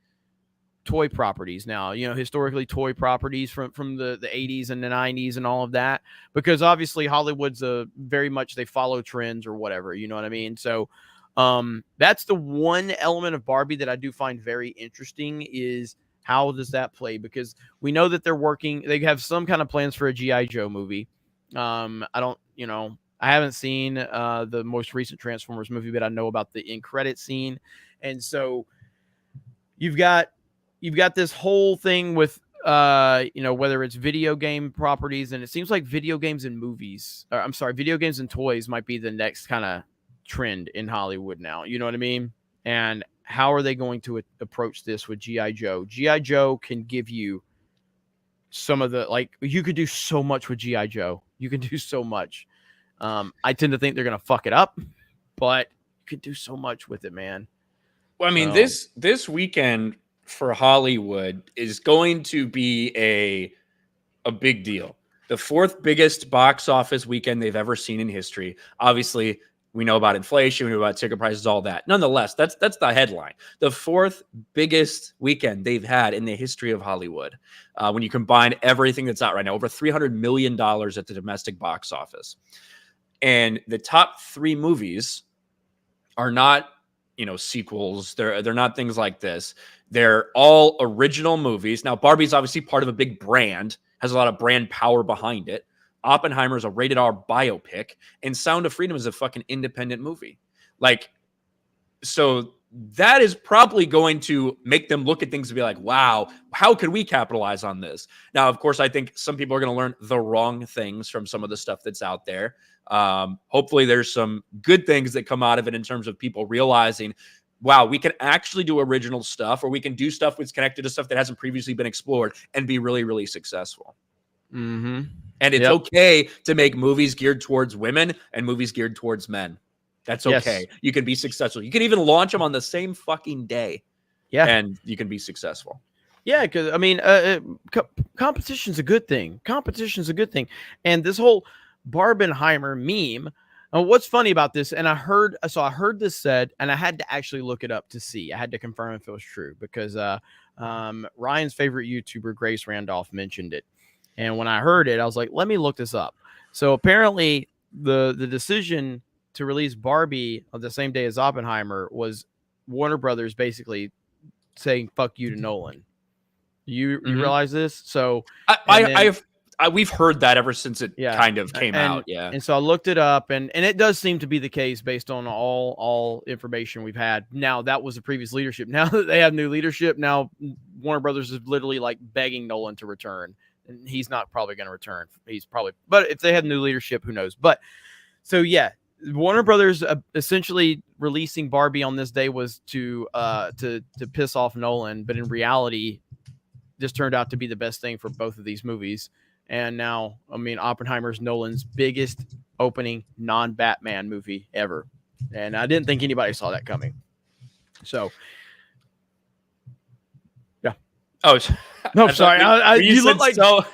Speaker 1: toy properties now? You know, historically toy properties from the 80s and the 90s and all of that, because obviously Hollywood's very much, they follow trends or whatever, you know what I mean? So that's the one element of Barbie that I do find very interesting is how does that play? Because we know that they have some kind of plans for a G.I. Joe movie. I haven't seen the most recent Transformers movie, but I know about the end credit scene. And so you've got this whole thing with, whether it's video game properties, and it seems like video games and video games and toys might be the next kind of trend in Hollywood now. You know what I mean? And how are they going to approach this with G.I. Joe? G.I. Joe can give you some of the, you could do so much with G.I. Joe. You can do so much. I tend to think they're going to fuck it up, but you could do so much with it, man.
Speaker 2: Well, I mean, this weekend for Hollywood is going to be a big deal. The fourth biggest box office weekend they've ever seen in history. Obviously, we know about inflation, we know about ticket prices, all that. Nonetheless, that's the headline. The fourth biggest weekend they've had in the history of Hollywood. When you combine everything that's out right now, over $300 million at the domestic box office. And the top three movies are not sequels. They're not things like this. They're all original movies. Now, Barbie's obviously part of a big brand, has a lot of brand power behind it. Oppenheimer is a rated R biopic, and Sound of Freedom is a fucking independent movie. Like, so that is probably going to make them look at things and be like, wow, how could we capitalize on this? Now, of course, I think some people are going to learn the wrong things from some of the stuff that's out there. Hopefully there's some good things that come out of it in terms of people realizing, wow, we can actually do original stuff, or we can do stuff that's connected to stuff that hasn't previously been explored and be really, really successful.
Speaker 1: Mm-hmm.
Speaker 2: And it's okay to make movies geared towards women and movies geared towards men. That's okay. Yes. You can be successful. You can even launch them on the same fucking day. Yeah. And you can be successful.
Speaker 1: Yeah, because I mean, competition's a good thing. Competition's a good thing. And this whole Barbenheimer meme. What's funny about this? And I heard this said, and I had to actually look it up to see. I had to confirm if it was true because Ryan's favorite YouTuber, Grace Randolph, mentioned it. And when I heard it, I was like, let me look this up. So apparently, the decision to release Barbie on the same day as Oppenheimer was Warner Brothers basically saying "fuck you" to Nolan. You realize this? So
Speaker 2: we've heard that ever since it kind of came out. Yeah,
Speaker 1: and so I looked it up, and it does seem to be the case based on all information we've had. Now that was the previous leadership. Now that they have new leadership, now Warner Brothers is literally like begging Nolan to return, and he's not probably going to return. But if they had new leadership, who knows? But so yeah. Warner Brothers essentially releasing Barbie on this day was to piss off Nolan, but in reality, this turned out to be the best thing for both of these movies. And now, I mean, Oppenheimer's Nolan's biggest opening non-Batman movie ever, and I didn't think anybody saw that coming. So, yeah.
Speaker 2: Oh
Speaker 1: no, sorry. You look like
Speaker 2: so.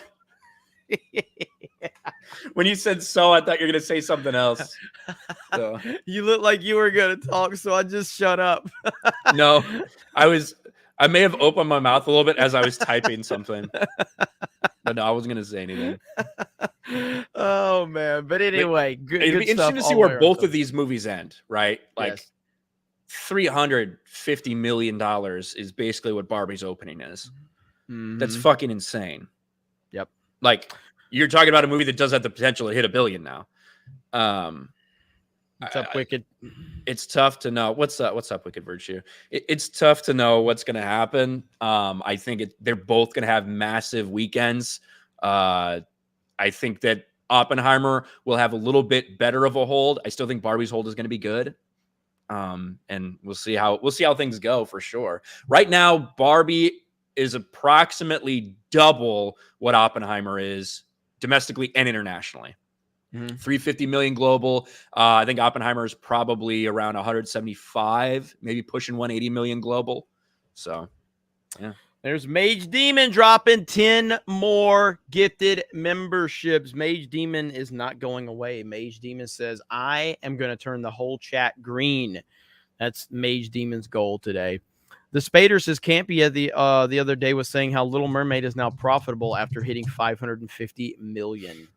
Speaker 2: When you said so, I thought you were going to say something else. So.
Speaker 1: You look like you were going to talk, so I just shut up.
Speaker 2: No, I may have opened my mouth a little bit as I was typing something. But no, I wasn't going to say anything.
Speaker 1: Oh, man. But anyway, good
Speaker 2: It'd be interesting to see where both of these movies end, right? Like $350 million is basically what Barbie's opening is. Mm-hmm. That's fucking insane.
Speaker 1: Yep.
Speaker 2: Like, you're talking about a movie that does have the potential to hit $1 billion now.
Speaker 1: What's up, Wicked?
Speaker 2: It's tough to know. What's up, Wicked Virtue? It's tough to know what's going to happen. I think they're both going to have massive weekends. I think that Oppenheimer will have a little bit better of a hold. I still think Barbie's hold is going to be good. And we'll see how things go for sure. Right now, Barbie is approximately double what Oppenheimer is domestically and internationally. 350 million global. I think Oppenheimer is probably around 175, maybe pushing 180 million global. So, yeah.
Speaker 1: There's Mage Demon dropping 10 more gifted memberships. Mage Demon is not going away. Mage Demon says, I am going to turn the whole chat green. That's Mage Demon's goal today. The Spader says, Campia the other day was saying how Little Mermaid is now profitable after hitting 550 million.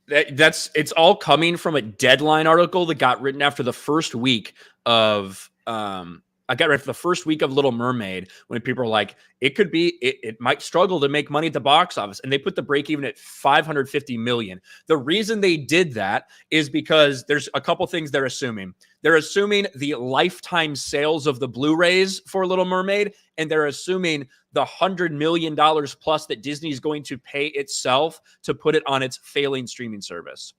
Speaker 2: It's all coming from a Deadline article that got written after the first week of Little Mermaid, when people are like, it might struggle to make money at the box office, and they put the break even at 550 million. The reason they did that is because there's a couple things they're assuming. They're assuming the lifetime sales of the Blu-rays for Little Mermaid, and they're assuming the $100 million plus that Disney is going to pay itself to put it on its failing streaming service.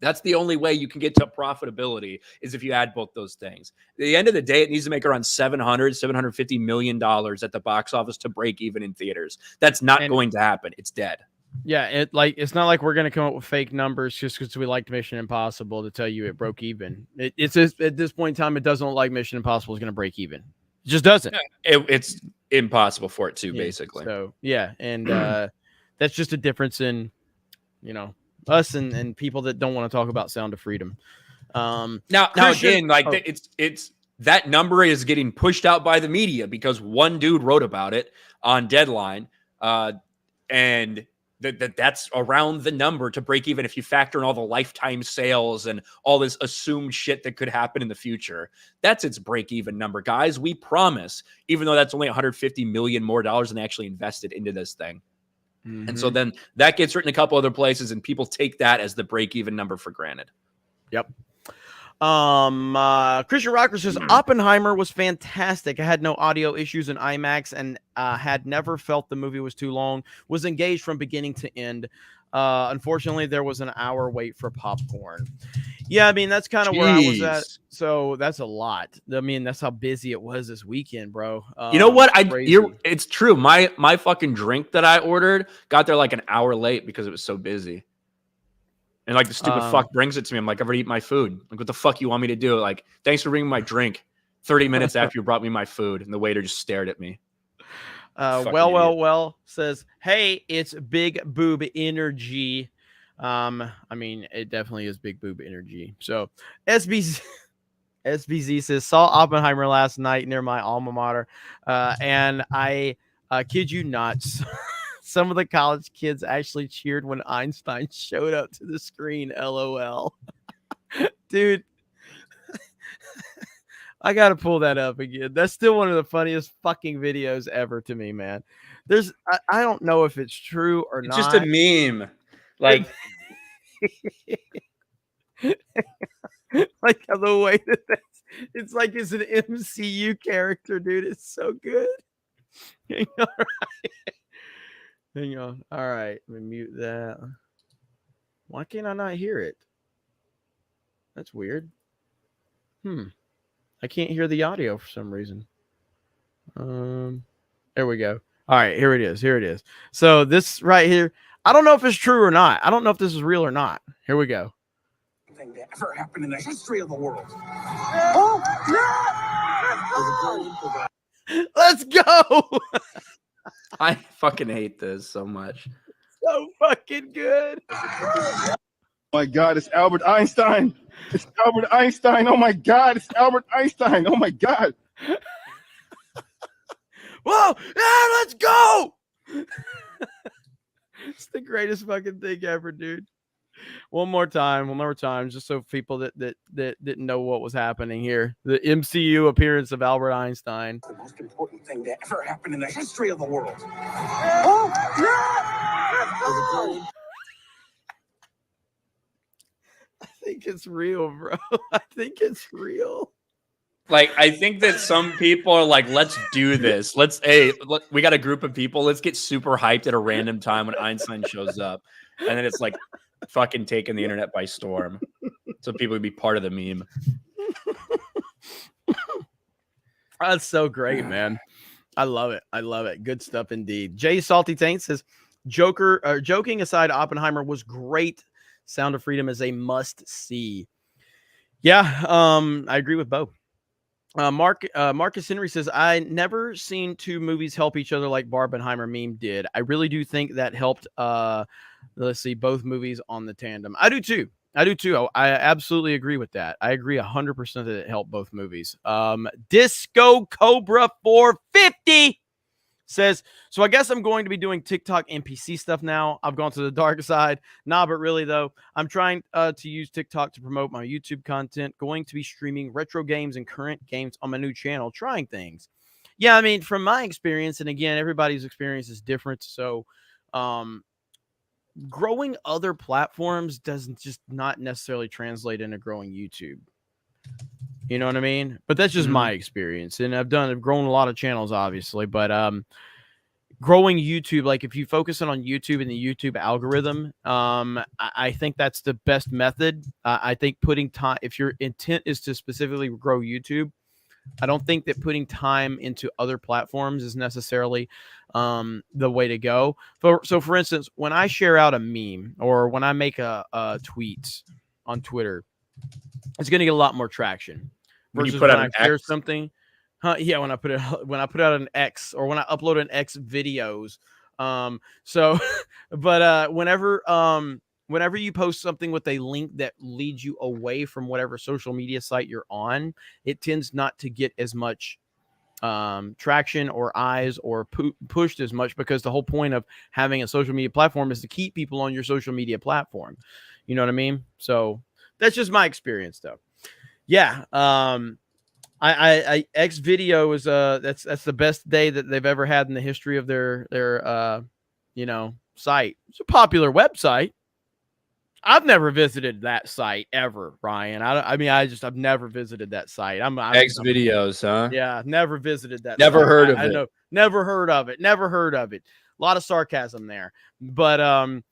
Speaker 2: That's the only way you can get to profitability, is if you add both those things. At the end of the day, it needs to make around $750 million at the box office to break even in theaters. That's not going to happen. It's dead.
Speaker 1: Yeah, it's not like we're going to come up with fake numbers just because we liked Mission Impossible to tell you it broke even. It's just, at this point in time, it doesn't look like Mission Impossible is going to break even. It just doesn't.
Speaker 2: It's impossible for it to, basically.
Speaker 1: So, yeah, and that's just a difference in, us and people that don't want to talk about Sound of Freedom.
Speaker 2: Now again, it's that number is getting pushed out by the media because one dude wrote about it on Deadline, and That's around the number to break even if you factor in all the lifetime sales and all this assumed shit that could happen in the future. That's its break even number, guys. We promise, even though that's only 150 million more dollars than actually invested into this thing. Mm-hmm. And so then that gets written a couple other places, and people take that as the break even number for granted.
Speaker 1: Yep. Christian Rocker says Oppenheimer was fantastic. I had no audio issues in IMAX and had never felt the movie was too long. Was engaged from beginning to end. Unfortunately, there was an hour wait for popcorn. Yeah, I mean, that's kind of where I was at. So that's a lot. I mean, that's how busy it was this weekend, bro.
Speaker 2: You know what? It's true. My fucking drink that I ordered got there like an hour late because it was so busy. And like the stupid fuck brings it to me. I'm like, I've already eaten my food. Like, what the fuck you want me to do? Like, thanks for bringing my drink 30 minutes after you brought me my food. And the waiter just stared at me.
Speaker 1: Well says, hey, it's big boob energy. I mean, it definitely is big boob energy. So SBZ says, saw Oppenheimer last night near my alma mater. And I kid you not, some of the college kids actually cheered when Einstein showed up to the screen. LOL. Dude, I got to pull that up again. That's still one of the funniest fucking videos ever to me, man. I don't know if it's true or not.
Speaker 2: It's just a meme. Like,
Speaker 1: like the way it's like it's an MCU character, dude. It's so good. Hang on. All right. Let me mute that. Why can't I not hear it? That's weird. I can't hear the audio for some reason. There we go. All right, here it is. So this right here, I don't know if it's true or not. I don't know if this is real or not. Here we go.
Speaker 3: Thing that ever happened in the history of the world.
Speaker 1: Let's go.
Speaker 2: I fucking hate this so much.
Speaker 1: So fucking good.
Speaker 4: Oh my God, it's Albert Einstein. It's Albert Einstein. Oh my God, it's Albert Einstein. Oh my God.
Speaker 1: Whoa, yeah, let's go. It's the greatest fucking thing ever, dude. One more time, just so people that didn't know what was happening here. The MCU appearance of Albert Einstein.
Speaker 3: The most important thing that ever happened in the history of the world.
Speaker 1: I think it's real, bro. I think it's real.
Speaker 2: Like, I think that some people are like, let's do this. We got a group of people. Let's get super hyped at a random time when Einstein shows up. And then it's like fucking taking the internet by storm. So people would be part of the meme.
Speaker 1: That's so great, man. I love it. Good stuff indeed. Jay Salty Taint says, joking aside, Oppenheimer was great. Sound of Freedom is a must see. Yeah, I agree with Bo. Marcus Henry says, I never seen two movies help each other like Barbenheimer meme did. I really do think that helped let's see, both movies on the tandem. I do too. I absolutely agree with that. I agree 100% that it helped both movies. Disco Cobra 450 says, so I guess I'm going to be doing TikTok and PC stuff now. I've gone to the dark side. Nah, but really though, I'm trying to use TikTok to promote my YouTube content. Going to be streaming retro games and current games on my new channel, trying things. Yeah, I mean, from my experience, and again, everybody's experience is different. So, growing other platforms doesn't just not necessarily translate into growing YouTube. You know what I mean? But that's just my experience. And I've grown a lot of channels, obviously, but growing YouTube, like if you focus on YouTube and the YouTube algorithm, I think that's the best method. I think putting time, if your intent is to specifically grow YouTube, I don't think that putting time into other platforms is necessarily the way to go. So for instance, when I share out a meme or when I make a tweet on Twitter, it's going to get a lot more traction versus when I share something. Yeah, when I put out an X or when I upload an X videos. Whenever you post something with a link that leads you away from whatever social media site you're on, it tends not to get as much traction or eyes or pushed as much, because the whole point of having a social media platform is to keep people on your social media platform. You know what I mean? So that's just my experience, though. Yeah. I X video is that's the best day that they've ever had in the history of their site. It's a popular website. I've never visited that site ever, Ryan. I've never visited that site.
Speaker 2: X videos, huh?
Speaker 1: Yeah, never visited that.
Speaker 2: Never
Speaker 1: site.
Speaker 2: heard of
Speaker 1: I
Speaker 2: it.
Speaker 1: know, never heard of it. Never heard of it. A lot of sarcasm there, but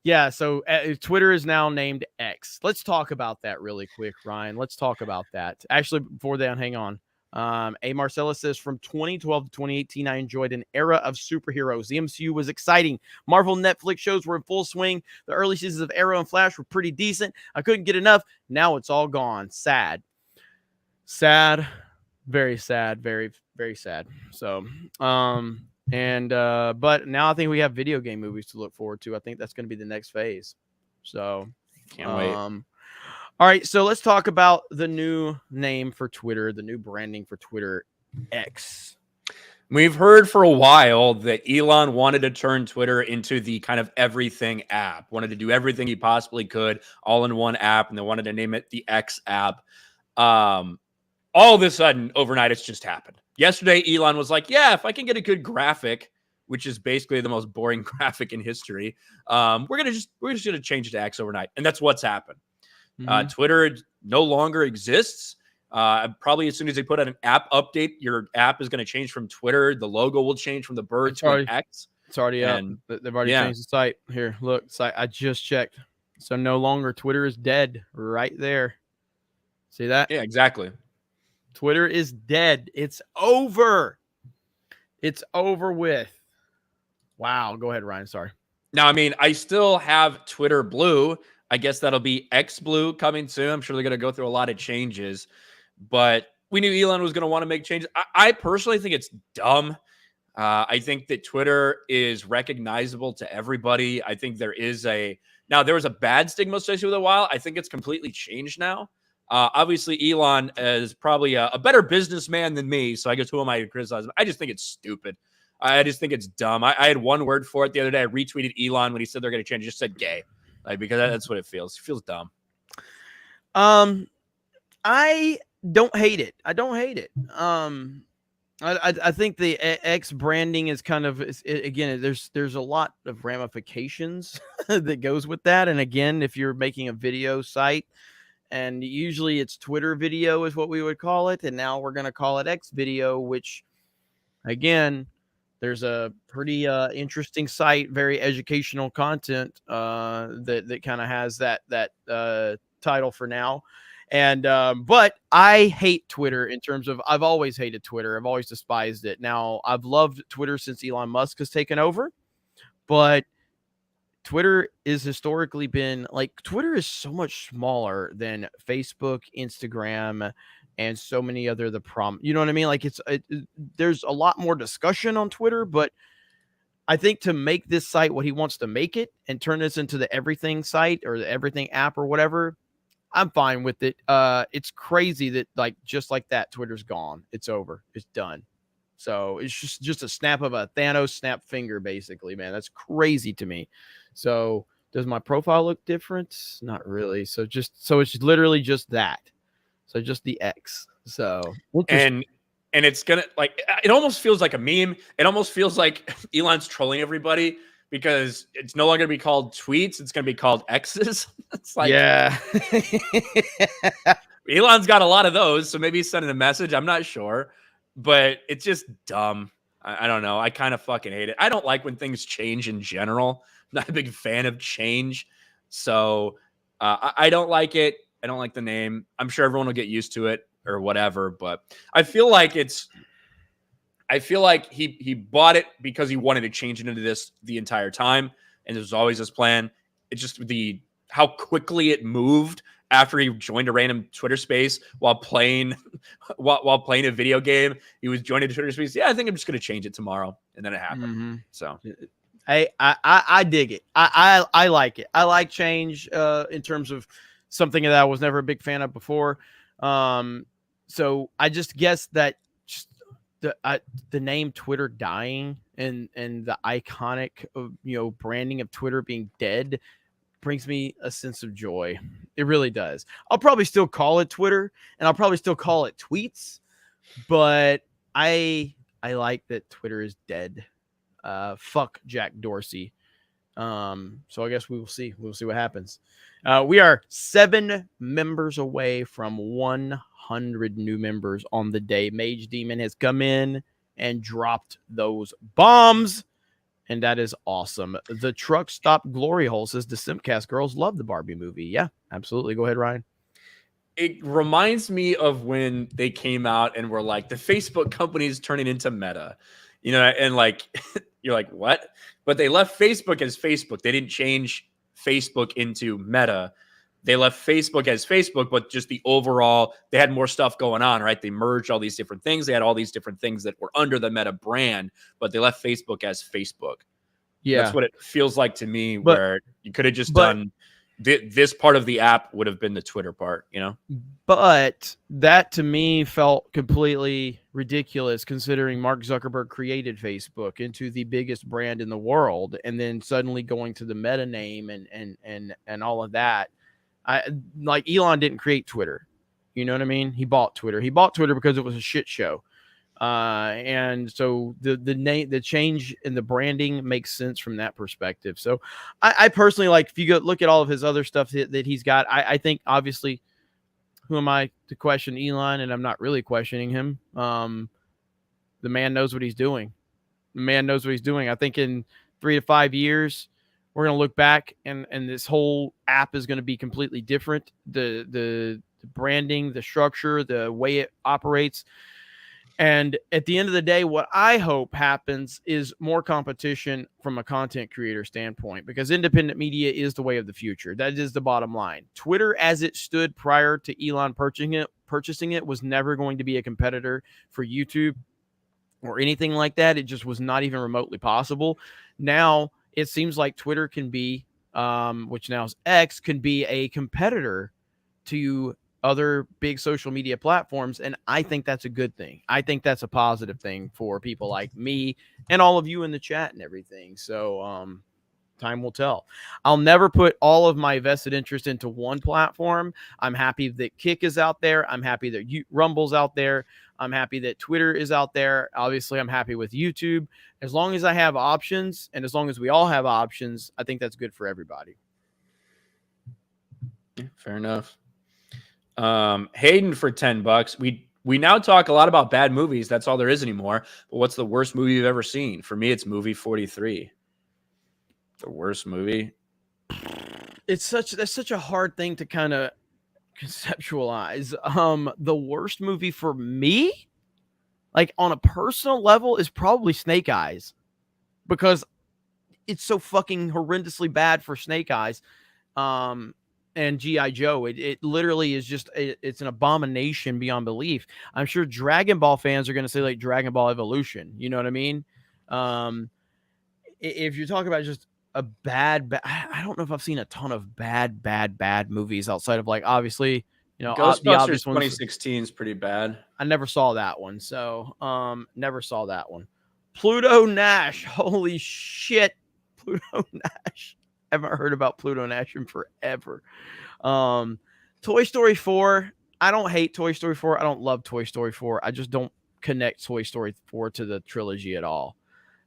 Speaker 1: yeah. So Twitter is now named X. Let's talk about that really quick, Ryan. Let's talk about that. Actually, before that, hang on. A Marcella says, from 2012 to 2018, I enjoyed an era of superheroes. The MCU was exciting. Marvel Netflix shows were in full swing. The early seasons of Arrow and Flash were pretty decent. I couldn't get enough. Now it's all gone. Sad. Very sad. Very, very sad. So, but now I think we have video game movies to look forward to. I think that's going to be the next phase. So
Speaker 2: can't wait.
Speaker 1: All right, so let's talk about the new name for Twitter, the new branding for Twitter, X.
Speaker 2: We've heard for a while that Elon wanted to turn Twitter into the kind of everything app, wanted to do everything he possibly could all in one app, and they wanted to name it the X app. All of a sudden, overnight, it's just happened. Yesterday, Elon was like, yeah, if I can get a good graphic, which is basically the most boring graphic in history, we're just gonna change it to X overnight. And that's what's happened. Twitter no longer exists. Probably as soon as they put out an app update, your app is going to change from Twitter. The logo will change from the bird to an X.
Speaker 1: It's already up. They've already changed the site. Here, look, I just checked. So no longer Twitter is dead right there. See that?
Speaker 2: Yeah, exactly.
Speaker 1: Twitter is dead. It's over. It's over with. Wow. Go ahead, Ryan. Sorry.
Speaker 2: Now, I mean, I still have Twitter Blue. I guess that'll be X Blue coming soon. I'm sure they're going to go through a lot of changes, but we knew Elon was going to want to make changes. I personally think it's dumb. I think that Twitter is recognizable to everybody. I think there was a bad stigma associated with it a while. I think it's completely changed now. Obviously, Elon is probably a better businessman than me, so I guess who am I to criticize him? I just think it's stupid. I just think it's dumb. I had one word for it the other day. I retweeted Elon when he said they're going to change. It just said gay. Because that's what it feels. It feels dumb.
Speaker 1: I don't hate it. I think the X branding is kind of, again, there's a lot of ramifications that goes with that. And again, if you're making a video site, and usually it's Twitter video is what we would call it, and now we're going to call it X video, which again, there's a pretty interesting site, very educational content that kind of has that title for now. And but I hate Twitter in terms of, I've always hated Twitter. I've always despised it. Now, I've loved Twitter since Elon Musk has taken over, but Twitter is historically been like, Twitter is so much smaller than Facebook, Instagram, and so many other you know what I mean? Like there's a lot more discussion on Twitter, but I think to make this site what he wants to make it and turn this into the everything site or the everything app or whatever, I'm fine with it. It's crazy that just like that, Twitter's gone. It's over. It's done. So it's just a snap of a Thanos snap finger, basically, man. That's crazy to me. So does my profile look different? Not really. So it's literally just that. So just the X. So
Speaker 2: and it's gonna it almost feels like a meme. It almost feels like Elon's trolling everybody because it's no longer gonna be called tweets. It's gonna be called X's. It's like,
Speaker 1: yeah.
Speaker 2: Elon's got a lot of those, so maybe he's sending a message. I'm not sure, but it's just dumb. I don't know. I kind of fucking hate it. I don't like when things change in general. I'm not a big fan of change, so I don't like it. I don't like the name. I'm sure everyone will get used to it or whatever, but I feel like he bought it because he wanted to change it into this the entire time, and this was always his plan. It's just how quickly it moved after he joined a random Twitter space while playing a video game. He was joining the Twitter space. Yeah, I think I'm just going to change it tomorrow, and then it happened. Mm-hmm. So
Speaker 1: I dig it. I like it. I like change in terms of something that I was never a big fan of before. So I just guess that the name Twitter dying and the iconic branding of Twitter being dead brings me a sense of joy. It really does. I'll probably still call it Twitter and I'll probably still call it tweets, but I like that Twitter is dead. Fuck Jack Dorsey. So I guess we will see. We'll see what happens. We are 7 members away from 100 new members on the day. Mage Demon has come in and dropped those bombs, and that is awesome. The Truck Stop Glory Hole says the Simcast girls love the Barbie movie. Yeah, absolutely. Go ahead, Ryan.
Speaker 2: It reminds me of when they came out and were like, the Facebook company is turning into Meta, and like, you're like, what? But they left Facebook as Facebook. They didn't change Facebook into Meta. They left Facebook as Facebook, but just the overall, they had more stuff going on, right? They merged all these different things. They had all these different things that were under the Meta brand, but they left Facebook as Facebook.
Speaker 1: Yeah.
Speaker 2: That's what it feels like to me, where you could have just done this part of the app would have been the Twitter part,
Speaker 1: But that to me felt completely ridiculous considering Mark Zuckerberg created Facebook into the biggest brand in the world, and then suddenly going to the Meta name and all of that. Like Elon didn't create Twitter. You know what I mean? He bought Twitter. He bought Twitter because it was a shit show. And so the change in the branding makes sense from that perspective. So I personally like, if you go look at all of his other stuff that he's got, I think obviously, who am I to question Elon? And I'm not really questioning him. The man knows what he's doing. The man knows what he's doing. I think in 3 to 5 years, we're going to look back and this whole app is going to be completely different. The branding, the structure, the way it operates. And at the end of the day, what I hope happens is more competition from a content creator standpoint, because independent media is the way of the future. That is the bottom line. Twitter, as it stood prior to Elon purchasing it, was never going to be a competitor for YouTube or anything like that. It just was not even remotely possible. Now it seems like Twitter can be, which now is X, can be a competitor to other big social media platforms, and I think that's a good thing. I think that's a positive thing for people like me and all of you in the chat and everything. So time will tell. I'll never put all of my vested interest into one platform. I'm happy that Kick is out there. I'm happy that Rumble's out there. I'm happy that Twitter is out there. Obviously, I'm happy with YouTube. As long as I have options, and as long as we all have options, I think that's good for everybody.
Speaker 2: Yeah, fair enough. Hayden for $10. We now talk a lot about bad movies. That's all there is anymore. But what's the worst movie you've ever seen? For me, it's movie 43. The worst movie.
Speaker 1: That's such a hard thing to kind of conceptualize. The worst movie for me, like on a personal level, is probably Snake Eyes, because it's so fucking horrendously bad for Snake Eyes. And G.I. Joe, it literally is just, it's an abomination beyond belief. I'm sure Dragon Ball fans are going to say like Dragon Ball Evolution. You know what I mean? If you're talking about just a bad, I don't know if I've seen a ton of bad movies outside of like, obviously,
Speaker 2: Ghostbusters 2016 is pretty bad.
Speaker 1: I never saw that one. So, never saw that one. Pluto Nash. Holy shit. Pluto Nash. I haven't heard about Pluto Nash in forever. Toy Story 4. I don't hate Toy Story 4. I don't love Toy Story 4. I just don't connect Toy Story 4 to the trilogy at all.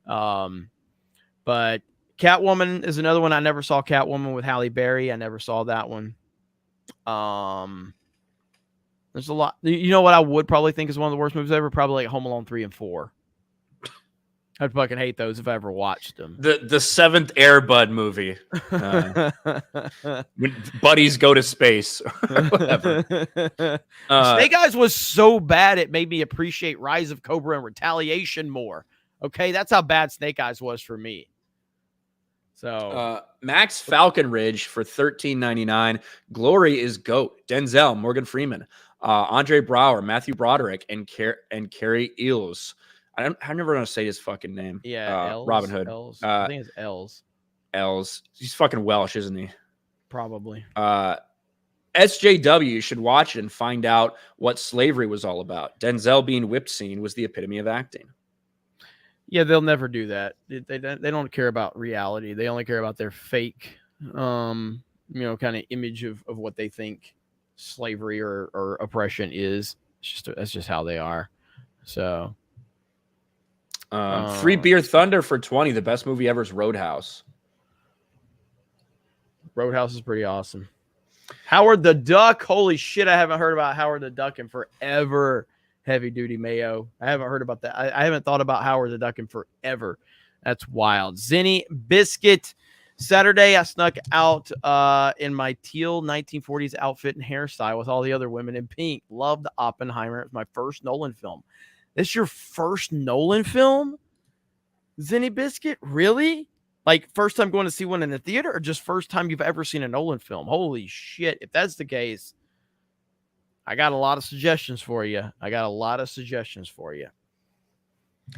Speaker 1: But Catwoman is another one. I never saw Catwoman with Halle Berry. I never saw that one. There's a lot. You know what I would probably think is one of the worst movies ever? Probably like Home Alone 3 and 4. I'd fucking hate those if I ever watched them.
Speaker 2: The seventh Air Bud movie. When buddies go to space. Whatever.
Speaker 1: Snake Eyes was so bad it made me appreciate Rise of Cobra and Retaliation more. Okay, that's how bad Snake Eyes was for me. So
Speaker 2: Max Falconridge for $13.99. Glory is GOAT. Denzel, Morgan Freeman, Andre Brower, Matthew Broderick, and Carrie Eels. I'm never gonna say his fucking name.
Speaker 1: Yeah,
Speaker 2: Robin Hood.
Speaker 1: Els. I think it's Els.
Speaker 2: Els. He's fucking Welsh, isn't he?
Speaker 1: Probably.
Speaker 2: SJW should watch it and find out what slavery was all about. Denzel being whipped scene was the epitome of acting.
Speaker 1: Yeah, they'll never do that. They don't care about reality. They only care about their fake, kind of image of what they think slavery or oppression is. That's just how they are. So,
Speaker 2: Free Beer Thunder for 20. The best movie ever is Roadhouse.
Speaker 1: Roadhouse is pretty awesome. Howard the Duck. Holy shit, I haven't heard about Howard the Duck in forever. Heavy Duty Mayo. I haven't heard about that. I haven't thought about Howard the Duck in forever. That's wild. Zinni Biscuit. Saturday, I snuck out in my teal 1940s outfit and hairstyle with all the other women in pink. Loved Oppenheimer. It was my first Nolan film. This your first Nolan film? Zinni Biscuit? Really? Like first time going to see one in the theater or just first time you've ever seen a Nolan film? Holy shit. If that's the case, I got a lot of suggestions for you.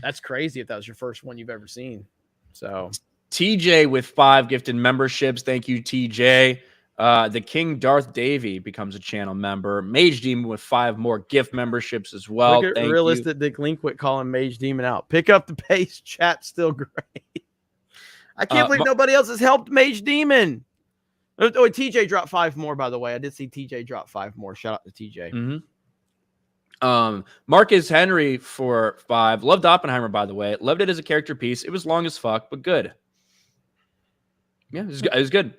Speaker 1: That's crazy if that was your first one you've ever seen. So
Speaker 2: TJ with 5 gifted memberships. Thank you, TJ. The King Darth Davy becomes a channel member. Mage Demon with 5 more gift memberships as well.
Speaker 1: Look at Realistic Delinquent calling Mage Demon out. Pick up the pace. Chat's still great. I can't believe nobody else has helped Mage Demon. Oh, TJ dropped 5 more, by the way. I did see TJ drop 5 more. Shout out to TJ.
Speaker 2: Mm-hmm. Marcus Henry for 5. Loved Oppenheimer, by the way. Loved it as a character piece. It was long as fuck, but good. Yeah, it was good.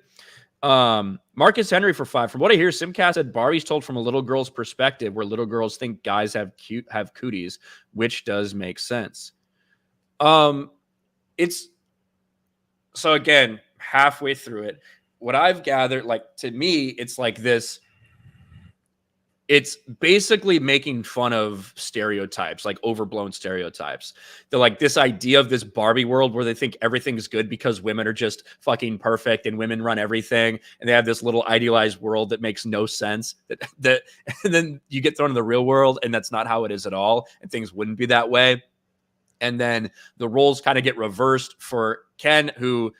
Speaker 2: Marcus Henry for 5. From what I hear, Simcast said Barbie's told from a little girl's perspective, where little girls think guys have cooties, which does make sense. It's so again halfway through it. What I've gathered, like to me, it's like this. It's basically making fun of stereotypes, like overblown stereotypes. They're like this idea of this Barbie world where they think everything's good because women are just fucking perfect and women run everything. And they have this little idealized world that makes no sense. That and then you get thrown in the real world and that's not how it is at all. And things wouldn't be that way. And then the roles kind of get reversed for Ken, who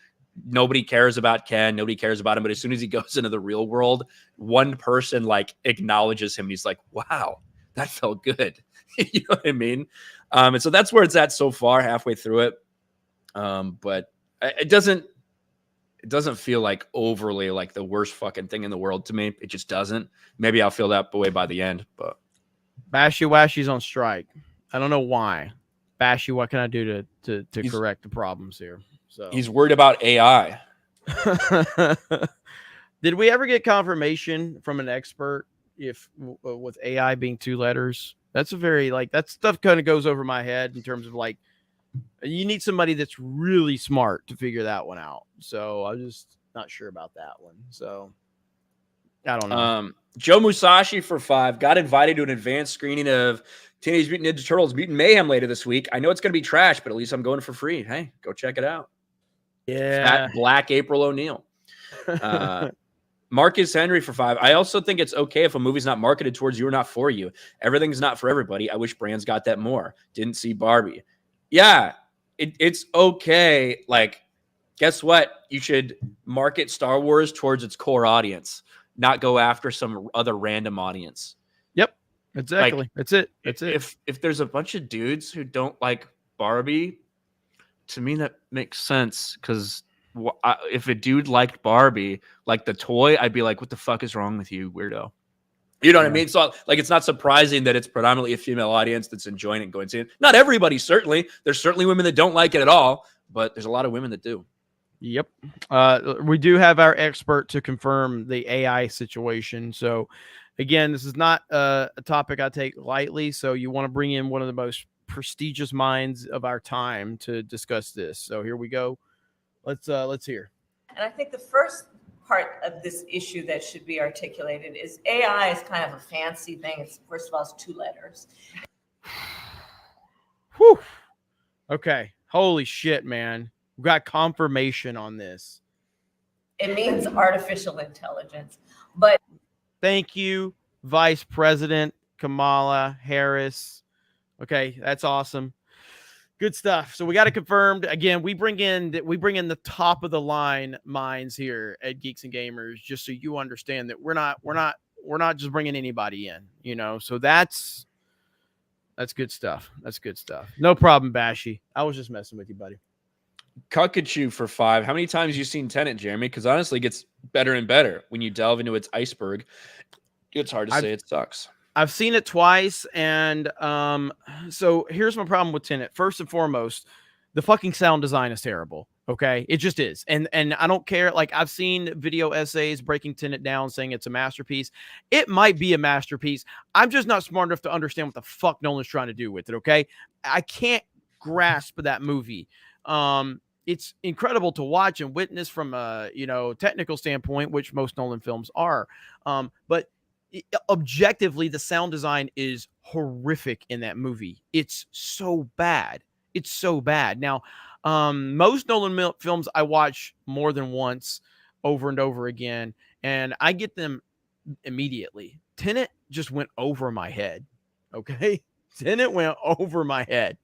Speaker 2: nobody cares about Ken. Nobody cares about him. But as soon as he goes into the real world, one person like acknowledges him. And he's like, wow, that felt good. You know what I mean? And so that's where it's at so far, halfway through it. But it doesn't feel like overly like the worst fucking thing in the world to me. It just doesn't. Maybe I'll feel that way by the end. But
Speaker 1: Bashy Washy's on strike. I don't know why. Bashy, what can I do to correct the problems here? So
Speaker 2: he's worried about AI.
Speaker 1: Did we ever get confirmation from an expert if with AI being 2 letters? That's a very like that stuff kind of goes over my head in terms of like you need somebody that's really smart to figure that one out. So I'm just not sure about that one. So I don't know.
Speaker 2: Joe Musashi for 5 got invited to an advanced screening of Teenage Mutant Ninja Turtles Mutant Mayhem later this week. I know it's going to be trash, but at least I'm going for free. Hey, go check it out.
Speaker 1: Yeah.
Speaker 2: Fat Black April O'Neil. Marcus Henry for 5. I also think it's okay if a movie's not marketed towards you or not for you. Everything's not for everybody. I wish brands got that more. Didn't see Barbie. Yeah, it's okay. Like, guess what? You should market Star Wars towards its core audience, not go after some other random audience.
Speaker 1: Yep, exactly.
Speaker 2: Like,
Speaker 1: That's it. That's it.
Speaker 2: If there's a bunch of dudes who don't like Barbie, to me that makes sense because if a dude liked Barbie, like the toy, I'd be like, what the fuck is wrong with you, weirdo? You know what I mean? So like, it's not surprising that it's predominantly a female audience that's enjoying it and going to see it. Not everybody, certainly. There's certainly women that don't like it at all, but there's a lot of women that do.
Speaker 1: Yep. We do have our expert to confirm the AI situation. So again, this is not a topic I take lightly. So you want to bring in one of the most prestigious minds of our time to discuss this. So here we go. Let's hear.
Speaker 5: And I think the first part of this issue that should be articulated is AI is kind of a fancy thing. It's first of all, it's 2 letters.
Speaker 1: Whew. Okay. Holy shit, man. We got confirmation on this.
Speaker 5: It means artificial intelligence. But
Speaker 1: thank you, Vice President Kamala Harris. Okay, that's awesome. Good stuff. So we got it confirmed. Again, we bring in the top of the line minds here at Geeks and Gamers, just so you understand that we're not we're not just bringing anybody in, you know. So that's good stuff. That's good stuff. No problem, Bashy. I was just messing with you, buddy.
Speaker 2: Cuckachoo for 5. How many times have you seen Tenet, Jeremy? Because honestly, it gets better and better when you delve into its iceberg. It's hard to say it sucks.
Speaker 1: I've seen it twice, and so here's my problem with Tenet. First and foremost, the fucking sound design is terrible. Okay, it just is, and I don't care. Like, I've seen video essays breaking Tenet down, saying it's a masterpiece. It might be a masterpiece. I'm just not smart enough to understand what the fuck Nolan's trying to do with it. Okay, I can't grasp that movie. It's incredible to watch and witness from a technical standpoint, which most Nolan films are. But objectively, the sound design is horrific in that movie. It's so bad. It's so bad. Now, most Nolan films I watch more than once, over and over again, and I get them immediately. Tenet just went over my head. Okay. Tenet went over my head.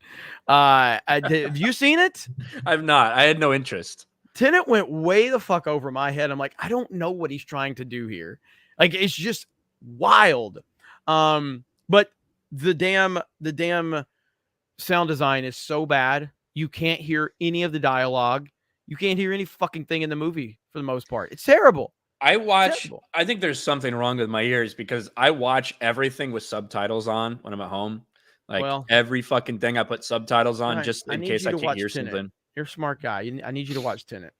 Speaker 1: Have you seen it?
Speaker 2: I've not. I had no interest.
Speaker 1: Tenet went way the fuck over my head. I'm like, I don't know what he's trying to do here. Like, it's just wild. But the damn sound design is so bad. You can't hear any of the dialogue. You can't hear any fucking thing in the movie for the most part. It's terrible.
Speaker 2: I think there's something wrong with my ears because I watch everything with subtitles on when I'm at home. Like, every fucking thing I put subtitles on, right, just in case I can't hear something.
Speaker 1: You're a smart guy. I need you to watch Tenet.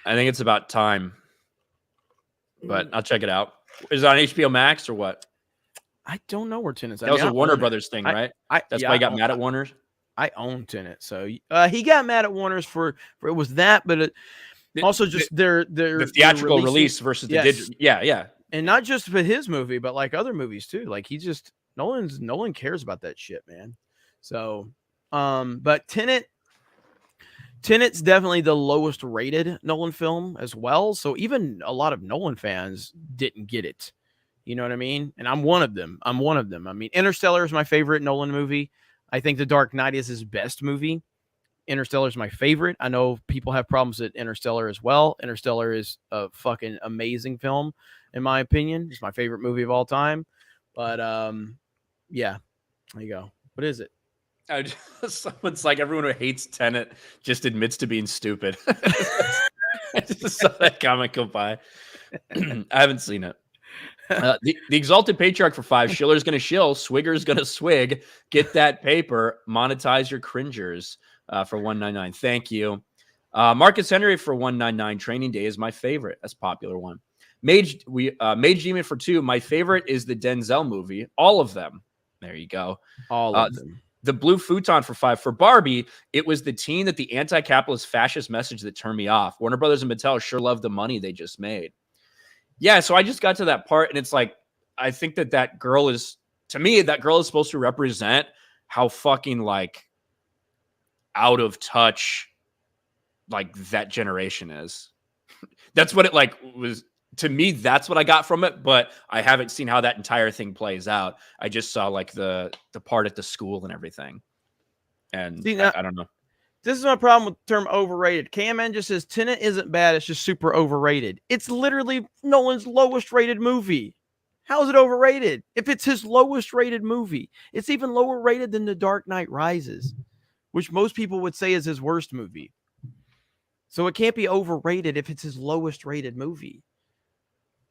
Speaker 2: I think it's about time, but I'll check it out. Is it on HBO Max or what?
Speaker 1: I don't know where Tenet's at.
Speaker 2: That was a Warner Brothers thing, right? That's why he got mad at Warner.
Speaker 1: I own Tenet, so he got mad at Warner's for it was that, but also just the
Speaker 2: theatrical release versus the digital. Yeah,
Speaker 1: and not just for his movie, but like other movies too. Like, Nolan cares about that shit, man. So, but Tenet's definitely the lowest rated Nolan film as well. So even a lot of Nolan fans didn't get it. You know what I mean? And I'm one of them. I mean, Interstellar is my favorite Nolan movie. I think The Dark Knight is his best movie. Interstellar is my favorite. I know people have problems with Interstellar as well. Interstellar is a fucking amazing film, in my opinion. It's my favorite movie of all time. But yeah, there you go. What is it?
Speaker 2: Someone's like, everyone who hates Tenet just admits to being stupid. I just saw that comment go by. I haven't seen it. The Exalted Patriarch for 5. Schiller's going to shill. Swigger's going to swig. Get that paper. Monetize your cringers for $1.99. Thank you. Marcus Henry for $1.99. Training Day is my favorite. That's a popular one. Mage Demon for 2. My favorite is the Denzel movie. All of them. There you go.
Speaker 1: All of them.
Speaker 2: The Blue Futon for 5. For Barbie, it was the teen that the anti-capitalist fascist message that turned me off. Warner Brothers and Mattel sure love the money they just made. Yeah, so I just got to that part, and it's like, I think that girl is, to me, that girl is supposed to represent how fucking, like, out of touch, like, that generation is. That's what it, like, was. To me, that's what I got from it, but I haven't seen how that entire thing plays out. I just saw, like, the part at the school and everything. And see, I don't know.
Speaker 1: This is my problem with the term overrated. KMN just says Tenet isn't bad. It's just super overrated. It's literally Nolan's lowest rated movie. How is it overrated? If it's his lowest rated movie, it's even lower rated than The Dark Knight Rises, which most people would say is his worst movie. So it can't be overrated if it's his lowest rated movie.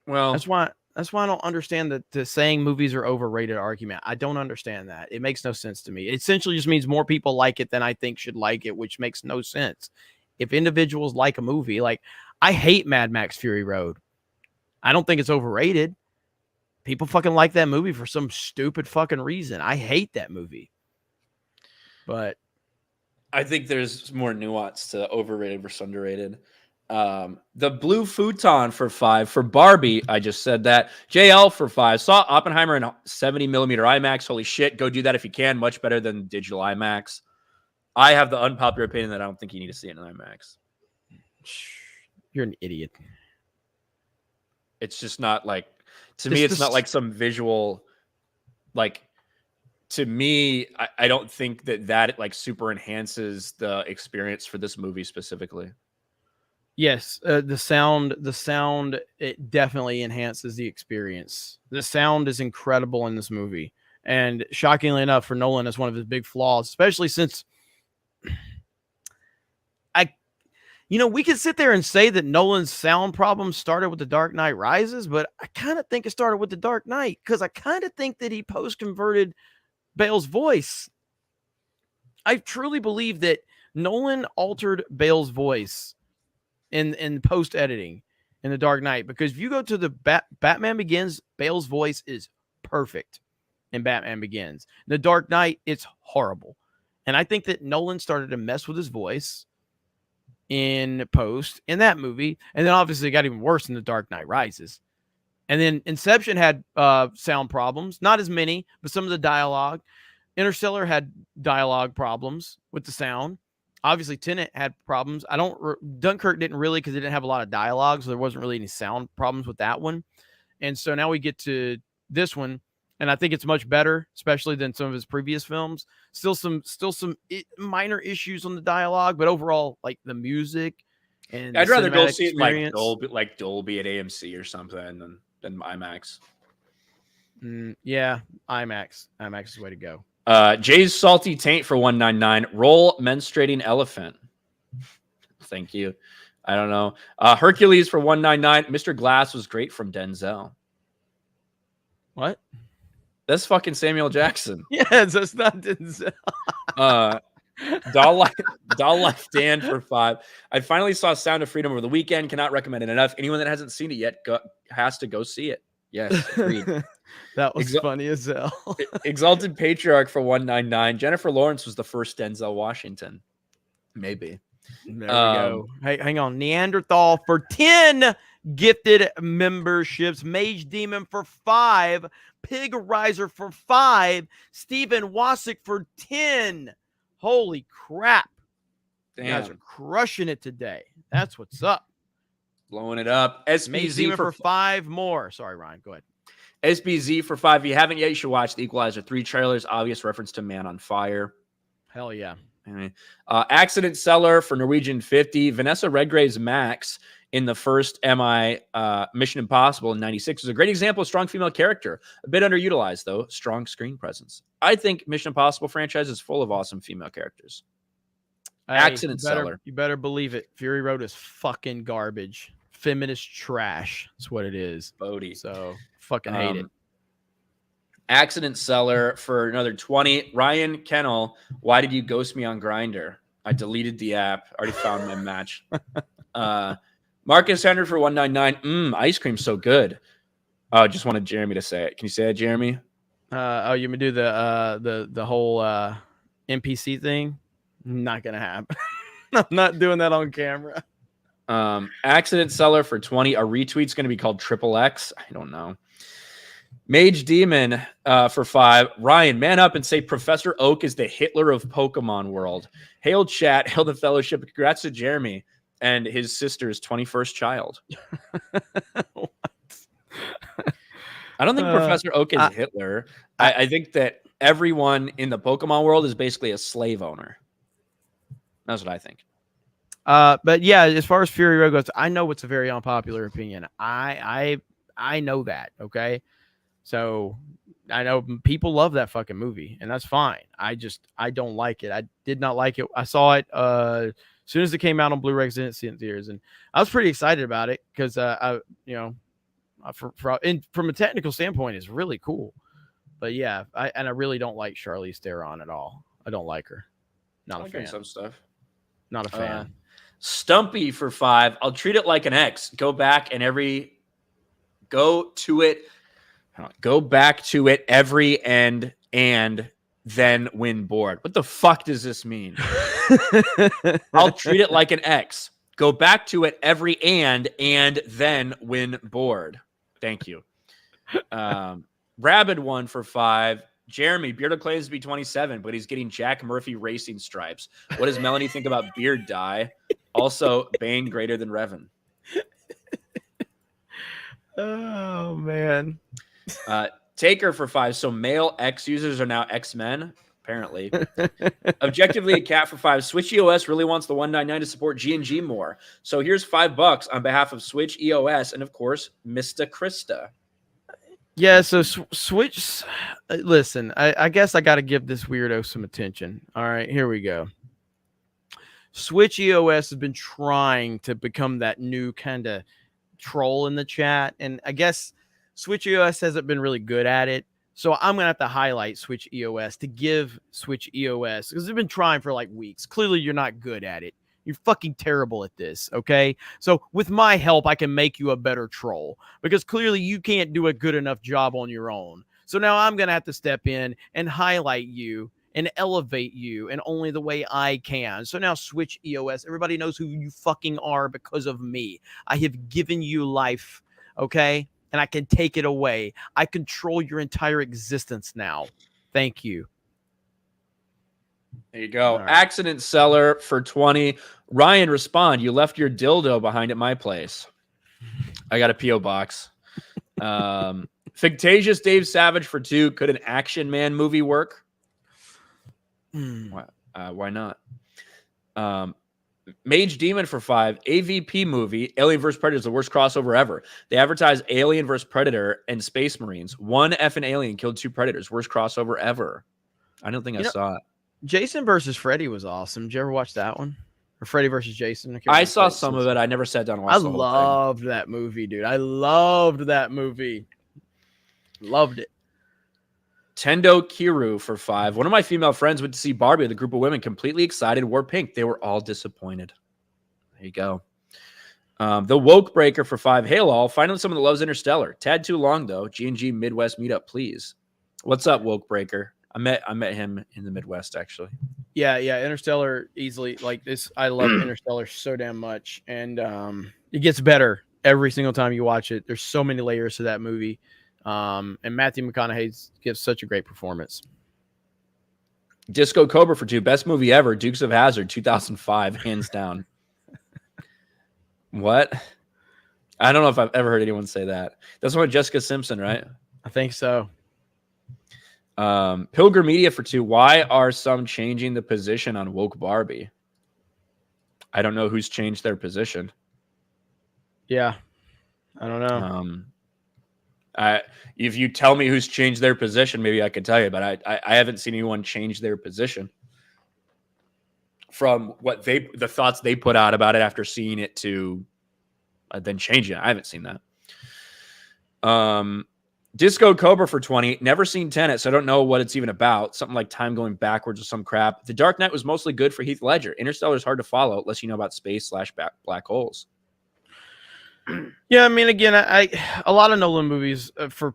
Speaker 2: Well,
Speaker 1: that's why I don't understand the saying movies are overrated argument. I don't understand that. It makes no sense to me. It essentially just means more people like it than I think should like it, which makes no sense. If individuals like a movie, like, I hate Mad Max Fury Road. I don't think it's overrated. People fucking like that movie for some stupid fucking reason. I hate that movie. But
Speaker 2: I think there's more nuance to overrated versus underrated. The Blue Futon for 5. For Barbie, I just said that. JL for 5. Saw Oppenheimer in 70mm IMAX. Holy shit, go do that if you can. Much better than digital IMAX. I have the unpopular opinion that I don't think you need to see it in IMAX.
Speaker 1: You're an idiot.
Speaker 2: It's just not like, to me, it's not like some visual, like, to me, I don't think that like super enhances the experience for this movie specifically.
Speaker 1: Yes, the sound, it definitely enhances the experience. The sound is incredible in this movie, and shockingly enough, for Nolan, is one of his big flaws, especially since we could sit there and say that Nolan's sound problems started with The Dark Knight Rises, but I kind of think it started with The Dark Knight because I kind of think that he post-converted Bale's voice. I truly believe that Nolan altered Bale's voice in post-editing in The Dark Knight, because if you go to the Batman Begins, Bale's voice is perfect in Batman Begins. The Dark Knight, it's horrible. And I think that Nolan started to mess with his voice in post in that movie, and then obviously it got even worse in The Dark Knight Rises. And then Inception had sound problems, not as many, but some of the dialogue. Interstellar had dialogue problems with the sound. Obviously Tenet had problems. Dunkirk didn't really, because it didn't have a lot of dialogue, so there wasn't really any sound problems with that one. And so now we get to this one, and I think it's much better, especially than some of his previous films. Still some minor issues on the dialogue, but overall, like the music and
Speaker 2: I'd rather go see
Speaker 1: experience.
Speaker 2: it like Dolby at AMC or something than IMAX.
Speaker 1: Yeah, IMAX. IMAX is the way to go.
Speaker 2: Jay's salty taint for 199. Roll menstruating elephant. Thank you. I don't know. Hercules for 199. Mr. Glass was great from Denzel.
Speaker 1: What?
Speaker 2: That's fucking Samuel Jackson.
Speaker 1: Yes, that's not Denzel.
Speaker 2: Doll Life Dan for 5. I finally saw Sound of Freedom over the weekend. Cannot recommend it enough. Anyone that hasn't seen it yet has to go see it. Yes, agreed.
Speaker 1: That was funny as hell.
Speaker 2: Exalted Patriarch for 199. Jennifer Lawrence was the first Denzel Washington. Maybe.
Speaker 1: There we go. Hey, hang on. Neanderthal for 10 gifted memberships. Mage Demon for 5. Pig Riser for 5. Stephen Wasick for 10. Holy crap.
Speaker 2: Damn.
Speaker 1: You guys are crushing it today. That's what's up.
Speaker 2: Blowing it up.
Speaker 1: SBZ for 5 more. Sorry, Ryan. Go ahead.
Speaker 2: SBZ for 5. If you haven't yet, you should watch the Equalizer 3 trailers. Obvious reference to Man on Fire.
Speaker 1: Hell yeah.
Speaker 2: Anyway, Accident Seller for Norwegian 50. Vanessa Redgrave's Max in the first MI Mission Impossible in 96 is a great example of strong female character. A bit underutilized, though. Strong screen presence. I think Mission Impossible franchise is full of awesome female characters.
Speaker 1: Hey,
Speaker 2: Accident Seller.
Speaker 1: You better believe it. Fury Road is fucking garbage. Feminist trash. That's what it is.
Speaker 2: Bodie.
Speaker 1: So fucking hate it.
Speaker 2: Accident Seller for another 20. Ryan Kennel, why did you ghost me on Grindr? I deleted the app. Already found my match. Marcus Henry for 199. Ice cream's so good. I just wanted Jeremy to say it. Can you say it, Jeremy?
Speaker 1: You want me to do the whole NPC thing? Not gonna happen. I'm not doing that on camera.
Speaker 2: Accident Seller for 20. A retweet's going to be called Triple X. I don't know. Mage Demon for 5. Ryan, man up and say Professor Oak is the Hitler of Pokemon world. Hail chat, hail the fellowship. Congrats to Jeremy and his sister's 21st child.
Speaker 1: What?
Speaker 2: I don't think Professor Oak is Hitler. I think that everyone in the Pokemon world is basically a slave owner. That's what I think.
Speaker 1: But yeah, as far as Fury Road goes, I know it's a very unpopular opinion. I know that. Okay. So I know people love that fucking movie, and that's fine. I don't like it. I did not like it. I saw it as soon as it came out on Blu-ray. Didn't see it in theaters, and I was pretty excited about it because from a technical standpoint, it's really cool. But yeah, I really don't like Charlize Theron at all. I don't like her. Not a fan.
Speaker 2: Some stuff.
Speaker 1: Not a fan.
Speaker 2: Stumpy for 5. I'll treat it like an X. Go back to it every end and then win board. What the fuck does this mean? I'll treat it like an X. Go back to it every and then win board. Thank you. Rabid one for 5. Jeremy, Beardo claims to be 27, but he's getting Jack Murphy racing stripes. What does Melanie think about beard dye? Also, Bane greater than Revan.
Speaker 1: Oh, man.
Speaker 2: Taker for 5. So male X users are now X-Men. apparently. Objectively a cat for 5. Switch EOS really wants the 199 to support G&G more. So here's $5 on behalf of Switch EOS and, of course, Mr. Krista.
Speaker 1: Yeah, so Switch. Listen, I guess I got to give this weirdo some attention. All right, here we go. Switch EOS has been trying to become that new kind of troll in the chat, and I guess Switch EOS hasn't been really good at it. So I'm gonna have to highlight Switch EOS to give Switch EOS, because they've been trying for like weeks. Clearly, you're not good at it. You're fucking terrible at this, okay? So with my help, I can make you a better troll, because clearly you can't do a good enough job on your own. So now I'm going to have to step in and highlight you and elevate you in only the way I can. So now Switch EOS, everybody knows who you fucking are because of me. I have given you life, okay? And I can take it away. I control your entire existence now. Thank you.
Speaker 2: There you go.
Speaker 1: Right.
Speaker 2: Accident seller for 20. Ryan, respond. You left your dildo behind at my place. I got a P.O. box. Fictitious Dave Savage for 2. Could an Action Man movie work? Why not? Mage Demon for 5. AVP movie. Alien vs. Predator is the worst crossover ever. They advertise Alien vs. Predator and Space Marines. One effing alien killed 2 predators. Worst crossover ever. I don't think I saw it.
Speaker 1: Jason versus Freddy was awesome. Did you ever watch that one? Or Freddy versus Jason?
Speaker 2: I saw some of it. I never sat down and watched the whole thing.
Speaker 1: I loved that movie, dude. I loved that movie. Loved it.
Speaker 2: Tendo Kiru for 5. One of my female friends went to see Barbie with a group of women, completely excited, wore pink. They were all disappointed. There you go. The Woke Breaker for 5. Hail all. Finally someone that loves Interstellar. Tad too long, though. G&G Midwest meetup, please. What's up, Woke Breaker? I met him in the Midwest, actually.
Speaker 1: Yeah, Interstellar easily, like this. I love Interstellar so damn much, and it gets better every single time you watch it. There's so many layers to that movie, and Matthew McConaughey gives such a great performance.
Speaker 2: Disco Cobra for 2. Best movie ever. Dukes of Hazzard, 2005, hands down. What? I don't know if I've ever heard anyone say that. That's one with Jessica Simpson, right?
Speaker 1: I think so.
Speaker 2: Pilgrim Media for 2. Why are some changing the position on Woke Barbie? I don't know who's changed their position.
Speaker 1: Yeah, I don't know.
Speaker 2: If you tell me who's changed their position, maybe I could tell you, but I haven't seen anyone change their position from what the thoughts they put out about it after seeing it to then changing it. I haven't seen that. Disco Cobra for 20. Never seen Tenet, so I don't know what it's even about. Something like time going backwards or some crap. The Dark Knight was mostly good for Heath Ledger. Interstellar is hard to follow unless you know about space / black holes.
Speaker 1: Yeah, I mean, again, a lot of Nolan movies, for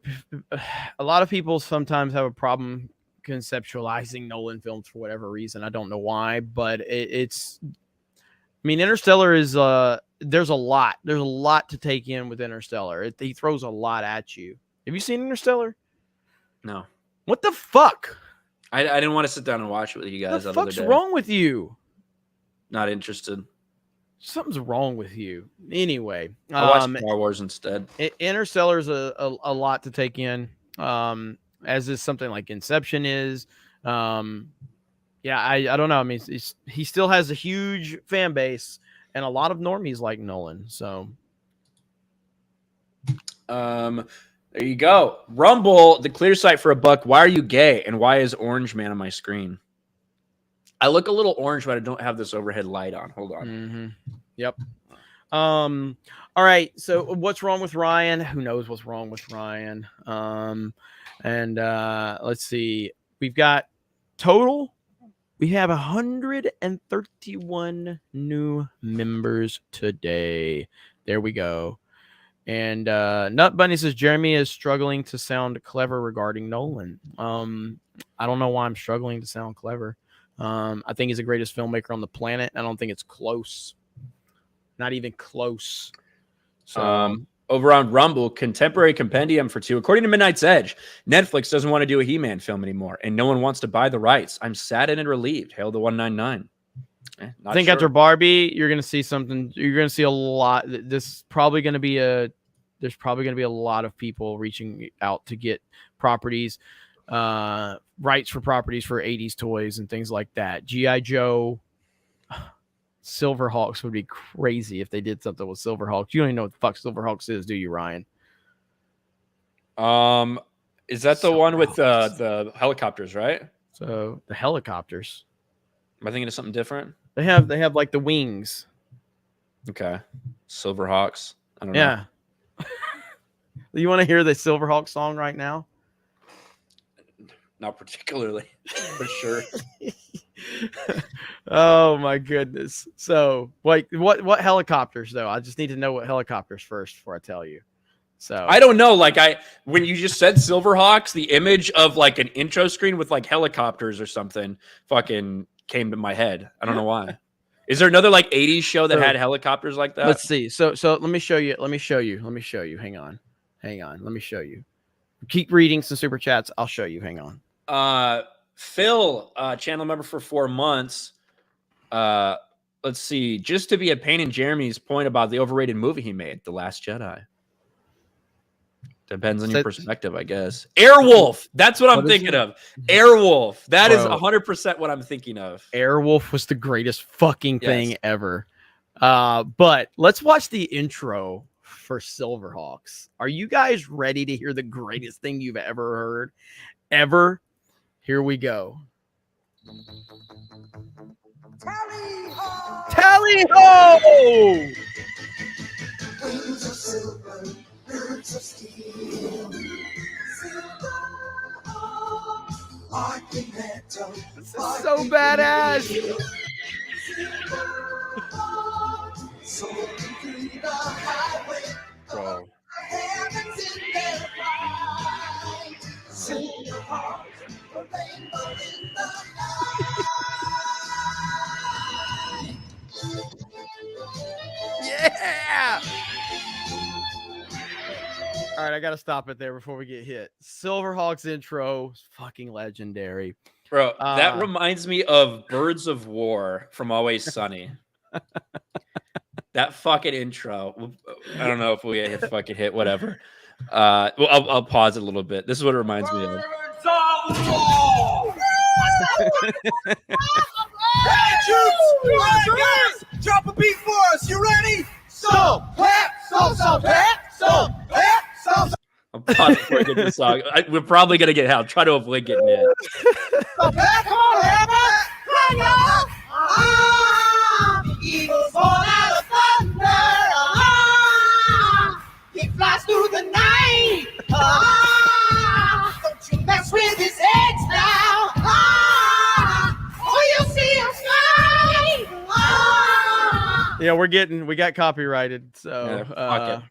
Speaker 1: a lot of people sometimes have a problem conceptualizing Nolan films for whatever reason. I don't know why, but it's. I mean, Interstellar is there's a lot to take in with Interstellar. He throws a lot at you. Have you seen Interstellar?
Speaker 2: No.
Speaker 1: What the fuck?
Speaker 2: I didn't want to sit down and watch it with you guys.
Speaker 1: What the fuck's wrong with you?
Speaker 2: Not interested.
Speaker 1: Something's wrong with you. Anyway,
Speaker 2: I'll watch Star Wars instead.
Speaker 1: Interstellar is a lot to take in, as is something like Inception is. Yeah, I don't know. I mean, he still has a huge fan base and a lot of normies like Nolan. So,
Speaker 2: there you go. Rumble, the clear site for $1. Why are you gay? And why is Orange Man on my screen? I look a little orange, but I don't have this overhead light on. Hold on.
Speaker 1: Mm-hmm. Yep. All right. So what's wrong with Ryan? Who knows what's wrong with Ryan? Let's see. We've got total. We have 131 new members today. There we go. And Nut Bunny says Jeremy is struggling to sound clever regarding Nolan. I don't know why I'm struggling to sound clever. I think he's the greatest filmmaker on the planet. I don't think it's close. Not even close. So
Speaker 2: over on Rumble, Contemporary Compendium for 2. According to Midnight's Edge, Netflix doesn't want to do a He-Man film anymore, and no one wants to buy the rights. I'm saddened and relieved. Hail the 199.
Speaker 1: I think after Barbie, you're going to see something. You're going to see a lot. There's probably going to be a lot of people reaching out to get properties. rights for properties for 80s toys and things like that. G.I. Joe, Silverhawks would be crazy if they did something with Silverhawks. You don't even know what the fuck Silverhawks is, do you, Ryan?
Speaker 2: Is that the one with the helicopters, right?
Speaker 1: So the helicopters.
Speaker 2: Am I thinking of something different?
Speaker 1: They have like the wings.
Speaker 2: Okay. Silverhawks. I don't know.
Speaker 1: Yeah. You want to hear the Silverhawks song right now?
Speaker 2: Not particularly, for sure.
Speaker 1: Oh my goodness. So like what helicopters though? I just need to know what helicopters first before I tell you. So
Speaker 2: I don't know. Like when you just said Silverhawks, the image of like an intro screen with like helicopters or something fucking came to my head. I don't know why. Is there another like 80s show that had helicopters like that?
Speaker 1: Let's see. So let me show you. Hang on. Let me show you. Keep reading some super chats. I'll show you. Hang on.
Speaker 2: Phil, channel member for 4 months. Let's see. Just to be a pain in Jeremy's point about the overrated movie he made, The Last Jedi. Depends on your perspective, I guess. Airwolf. That's what I'm thinking of. Airwolf. That is 100% what I'm thinking of.
Speaker 1: Airwolf was the greatest fucking thing ever. But let's watch the intro for Silverhawks. Are you guys ready to hear the greatest thing you've ever heard? Ever? Here we go.
Speaker 6: Tally ho!
Speaker 1: Tally ho!
Speaker 6: Wings of silver, birds of steel. Silver, arcing metal.
Speaker 1: This is so badass.
Speaker 6: Soaring through the highway.
Speaker 2: Bro.
Speaker 6: Heavens in their flight. Silver heart, a rainbow in the night.
Speaker 1: Yeah. All right, I got to stop it there before we get hit. Silverhawks intro is fucking legendary.
Speaker 2: Bro, that reminds me of Birds of War from Always Sunny. That fucking intro. I don't know if we fucking hit whatever. Well, I'll pause it a little bit. This is what it reminds me of.
Speaker 6: Hey, troops! Guys, drop a beat for us. You ready? So, clap, so, clap, so, clap, so.
Speaker 2: I'm pausing before I get this song. We're probably gonna get. I'll try to avoid getting it.
Speaker 6: So, clap, come on, everybody. Hang on. Eagles born out of thunder. He flies through the night. Don't you mess with his eggs now. Or you'll see him fly.
Speaker 1: Yeah, we got copyrighted. So
Speaker 2: fuck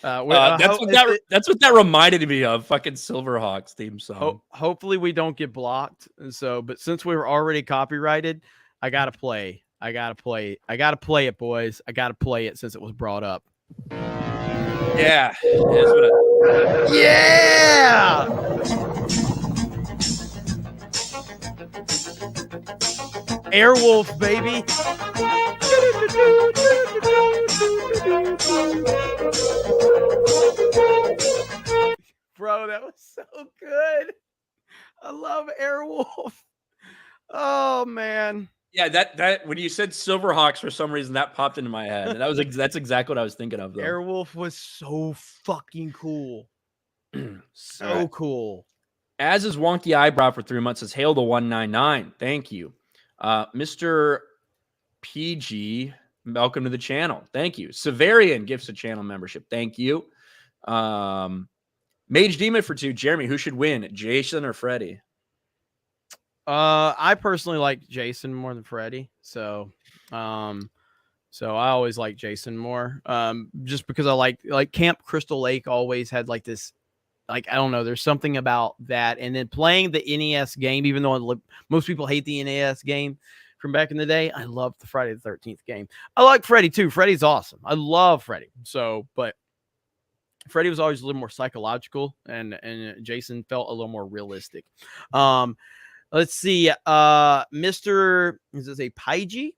Speaker 2: it. That's what that reminded me of. Fucking Silverhawks theme song.
Speaker 1: Hopefully we don't get blocked. So, but since we were already copyrighted, I gotta play it, boys. I gotta play it since it was brought up.
Speaker 2: Yeah.
Speaker 1: Yeah. Airwolf, baby. Bro, that was so good. I love Airwolf. Oh man.
Speaker 2: Yeah, that when you said Silverhawks for some reason that popped into my head. And that's exactly what I was thinking of though.
Speaker 1: Airwolf was so fucking cool. So cool.
Speaker 2: As is Wonky Eyebrow for 3 months says hail to 199. Thank you. Mr. PG, welcome to the channel. Thank you. Severian gifts a channel membership. Thank you. Mage Demon for 2. Jeremy, who should win, Jason or Freddy?
Speaker 1: I personally like Jason more than Freddy. So I always like Jason more. Just because I like Camp Crystal Lake always had like this, like, I don't know, there's something about that. And then playing the NES game, even though most people hate the NES game from back in the day, I love the Friday the 13th game. I like Freddy too. Freddy's awesome. I love Freddy. So, but Freddy was always a little more psychological, and Jason felt a little more realistic. Let's see. Mr. Is this a Paige?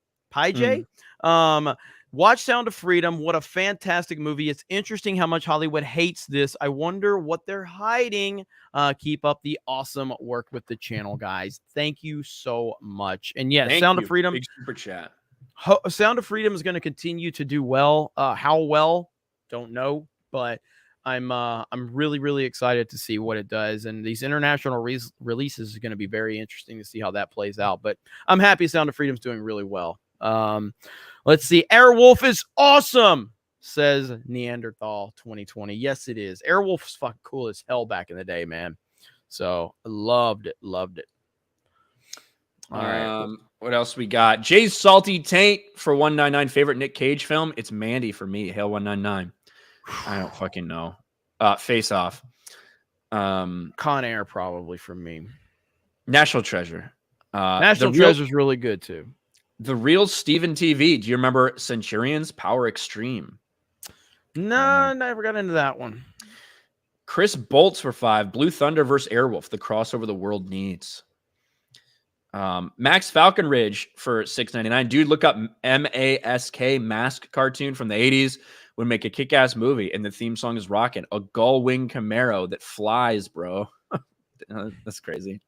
Speaker 1: Watch Sound of Freedom. What a fantastic movie. It's interesting how much Hollywood hates this. I wonder what they're hiding. Keep up the awesome work with the channel, guys. Thank you so much. And yes, Sound of Freedom.
Speaker 2: Big super chat.
Speaker 1: Sound of Freedom is going to continue to do well. How well? Don't know, but I'm really, really excited to see what it does. And these international releases is going to be very interesting to see how that plays out. But I'm happy Sound of Freedom's doing really well. Let's see. Airwolf is awesome, says Neanderthal 2020. Yes, it is. Airwolf is fucking cool as hell back in the day, man. So loved it. Loved it. All right.
Speaker 2: What else we got? Jay's Salty Taint for 199. Favorite Nick Cage film? It's Mandy for me. Hail 199. I don't fucking know. Face Off.
Speaker 1: Con Air probably for me.
Speaker 2: National Treasure.
Speaker 1: National Treasure is really good too.
Speaker 2: The Real Steven TV. Do you remember Centurions Power Extreme?
Speaker 1: No, never got into that one.
Speaker 2: Chris Bolts for 5. Blue Thunder versus Airwolf. The crossover the world needs. Max Falconridge for $6.99. Dude, look up MASK Mask cartoon from the 80s. Would make a kick-ass movie, and the theme song is rocking. A gull-wing Camaro that flies, bro. That's crazy.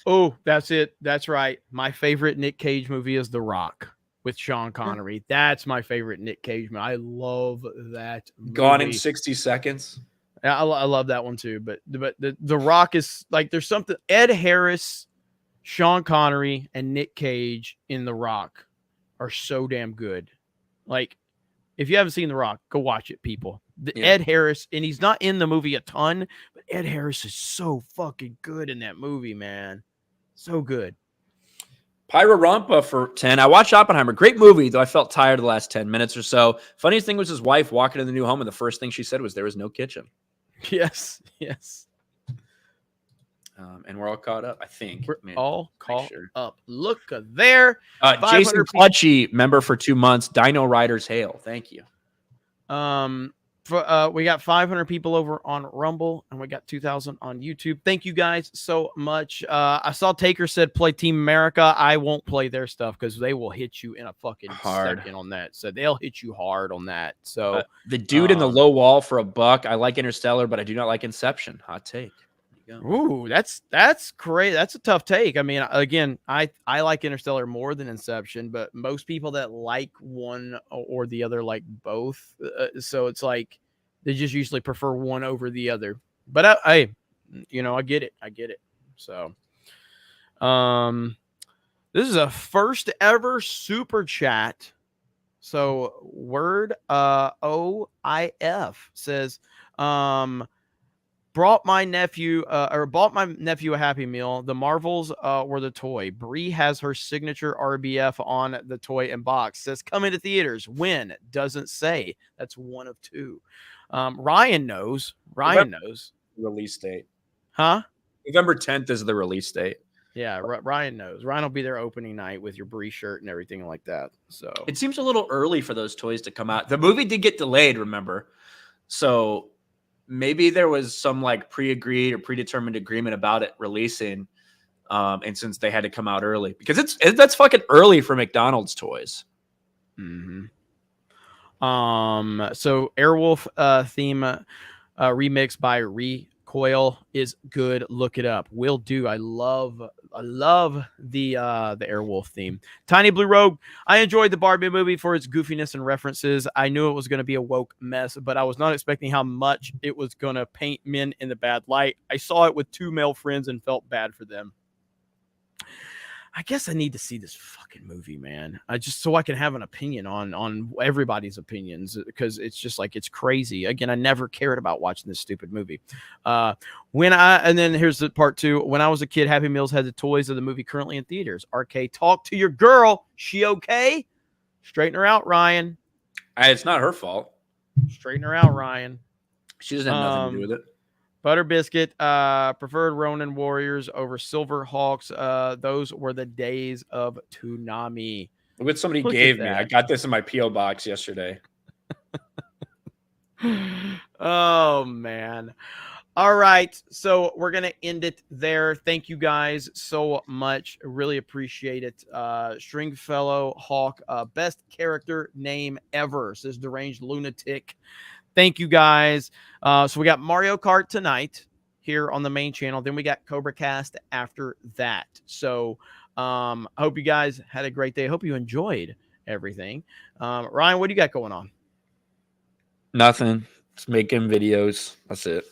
Speaker 1: Oh, that's it. That's right. My favorite Nick Cage movie is The Rock with Sean Connery. That's my favorite Nick Cage movie. I love that movie.
Speaker 2: Gone in 60 Seconds.
Speaker 1: I love that one too. But the Rock is like, there's something. Ed Harris, Sean Connery, and Nick Cage in The Rock are so damn good. Like, if you haven't seen The Rock, go watch it, people. Ed Harris, and he's not in the movie a ton, but Ed Harris is so fucking good in that movie, man. So good.
Speaker 2: Pyra Rampa for 10. I watched Oppenheimer. Great movie, though I felt tired the last 10 minutes or so. Funniest thing was his wife walking in the new home, and the first thing she said was there was no kitchen.
Speaker 1: Yes, yes.
Speaker 2: And we're all caught up, I think.
Speaker 1: We're all caught up. Look there.
Speaker 2: Jason Clutchy, member for 2 months. Dino Riders Hail. Thank you.
Speaker 1: We got 500 people over on Rumble, and we got 2,000 on YouTube. Thank you guys so much. I saw Taker said play Team America. I won't play their stuff because they will hit you in a fucking second on that. So they'll hit you hard on that. So
Speaker 2: the dude in the low wall for $1. I like Interstellar, but I do not like Inception. Hot take.
Speaker 1: Ooh, that's great. That's a tough take. I mean, again, I like Interstellar more than Inception, but most people that like one or the other like both. So it's like they just usually prefer one over the other. But I get it. I get it. So, this is a first ever super chat. So word OIF says, bought my nephew a Happy Meal. The Marvels were the toy. Bree has her signature RBF on the toy and box. Says coming to theaters. When? Doesn't say. That's one of two. Ryan knows.
Speaker 2: Release date.
Speaker 1: Huh?
Speaker 2: November 10th is the release date.
Speaker 1: Yeah, Ryan knows. Ryan will be there opening night with your Bree shirt and everything like that. So
Speaker 2: it seems a little early for those toys to come out. The movie did get delayed, remember? So maybe there was some like pre-agreed or predetermined agreement about it releasing. And since they had to come out early, because that's fucking early for McDonald's toys.
Speaker 1: Mm-hmm. So Airwolf theme remix by Recoil is good. Look it up. Will do. I love the Airwolf theme. Tiny Blue Rogue. I enjoyed the Barbie movie for its goofiness and references. I knew it was going to be a woke mess, but I was not expecting how much it was going to paint men in the bad light. I saw it with 2 male friends and felt bad for them. I guess I need to see this fucking movie, man. Just so I can have an opinion on everybody's opinions, because it's just like, it's crazy. Again, I never cared about watching this stupid movie. And then here's the part 2. When I was a kid, Happy Meals had the toys of the movie currently in theaters. RK, talk to your girl. She okay? Straighten her out, Ryan.
Speaker 2: It's not her fault.
Speaker 1: Straighten her out, Ryan.
Speaker 2: She doesn't have nothing to do with it.
Speaker 1: Butter Biscuit, preferred Ronin Warriors over Silver Hawks. Those were the days of Toonami.
Speaker 2: Look what somebody gave me. I got this in my P.O. box yesterday.
Speaker 1: Oh, man. All right, so we're gonna end it there. Thank you guys so much. Really appreciate it. Stringfellow Hawk, best character name ever, says Deranged Lunatic. Thank you guys. So we got Mario Kart tonight here on the main channel. Then we got Cobra Cast after that. So I hope you guys had a great day. I hope you enjoyed everything. Ryan, what do you got going on?
Speaker 2: Nothing. Just making videos. That's it.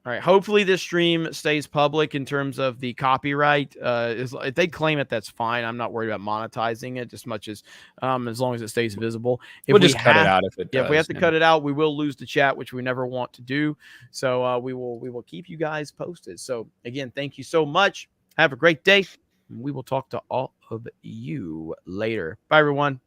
Speaker 1: All right. Hopefully this stream stays public in terms of the copyright. If they claim it, that's fine. I'm not worried about monetizing it as much as long as it stays visible. If
Speaker 2: We'll just cut it out if it does.
Speaker 1: If we have to cut it out, we will lose the chat, which we never want to do. So we will keep you guys posted. So again, thank you so much. Have a great day. We will talk to all of you later. Bye, everyone.